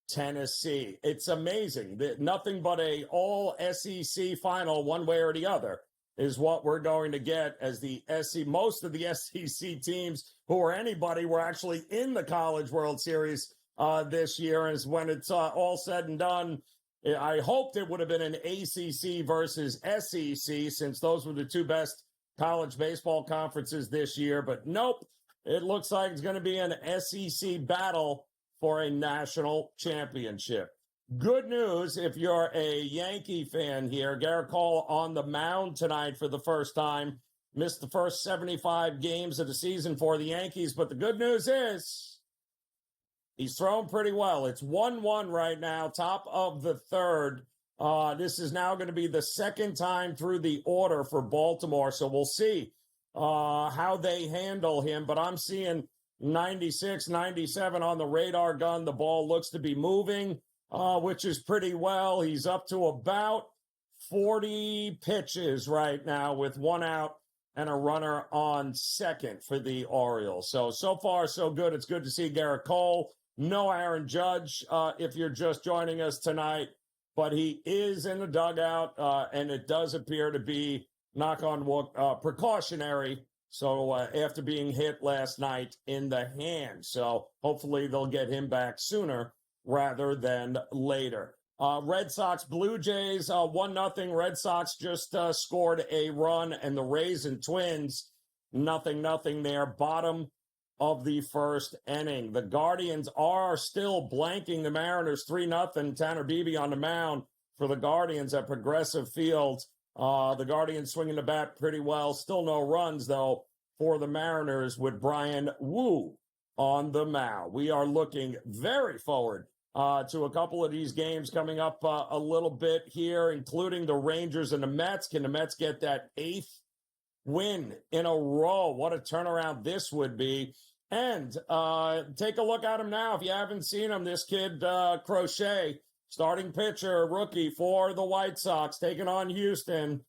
Tennessee. It's amazing that nothing but a all SEC final one way or the other is what we're going to get as the SEC. Most of the SEC teams who are anybody were actually in the College World Series this year, as when it's all said and done. I hoped it would have been an ACC versus SEC since those were the two best college baseball conferences this year. But nope, it looks like it's going to be an SEC battle for a national championship. Good news if you're a Yankee fan here. Garrett Cole on the mound tonight for the first time. Missed the first 75 games of the season for the Yankees. But the good news is he's thrown pretty well. It's 1-1 right now, top of the third. This is now going to be the second time through the order for Baltimore, so we'll see how they handle him. But I'm seeing 96, 97 on the radar gun. The ball looks to be moving, which is pretty well. He's up to about 40 pitches right now with one out and a runner on second for the Orioles. So far, so good. It's good to see Garrett Cole. No Aaron Judge, if you're just joining us tonight, but he is in the dugout, and it does appear to be, knock on wood, precautionary. So after being hit last night in the hand, so hopefully they'll get him back sooner rather than later. Red Sox, Blue Jays, 1-0. Red Sox just scored a run, and the Rays and Twins, 0-0 there. Bottom of the first inning. The Guardians are still blanking the Mariners 3-0. Tanner Beebe on the mound for the Guardians at Progressive Field. The Guardians swinging the bat pretty well. Still no runs, though, for the Mariners with Brian Wu on the mound. We are looking very forward to a couple of these games coming up a little bit here, including the Rangers and the Mets. Can the Mets get that 8th win in a row? What a turnaround this would be. And take a look at him now. If you haven't seen him, this kid, Crochet, starting pitcher, rookie for the White Sox, taking on Houston.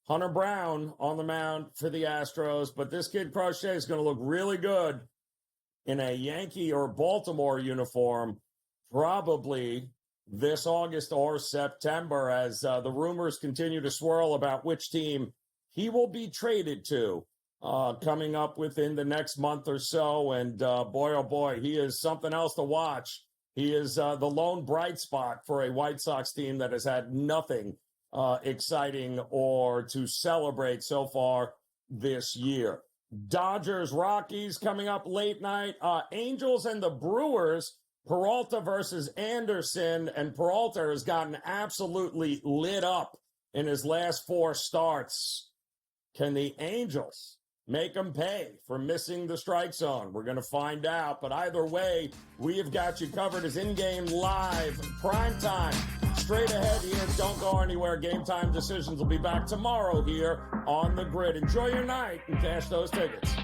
Hunter Brown on the mound for the Astros. But this kid, Crochet, is going to look really good in a Yankee or Baltimore uniform, probably this August or September, as the rumors continue to swirl about which team he will be traded to coming up within the next month or so. And boy, oh boy, he is something else to watch. He is the lone bright spot for a White Sox team that has had nothing exciting or to celebrate so far this year. Dodgers, Rockies coming up late night. Angels and the Brewers. Peralta versus Anderson, and Peralta has gotten absolutely lit up in his last 4 starts. Can the Angels make him pay for missing the strike zone? We're going to find out. But either way, we have got you covered as in-game live, prime time. Straight ahead here. Don't go anywhere. Game Time Decisions will be back tomorrow here on the grid. Enjoy your night and cash those tickets.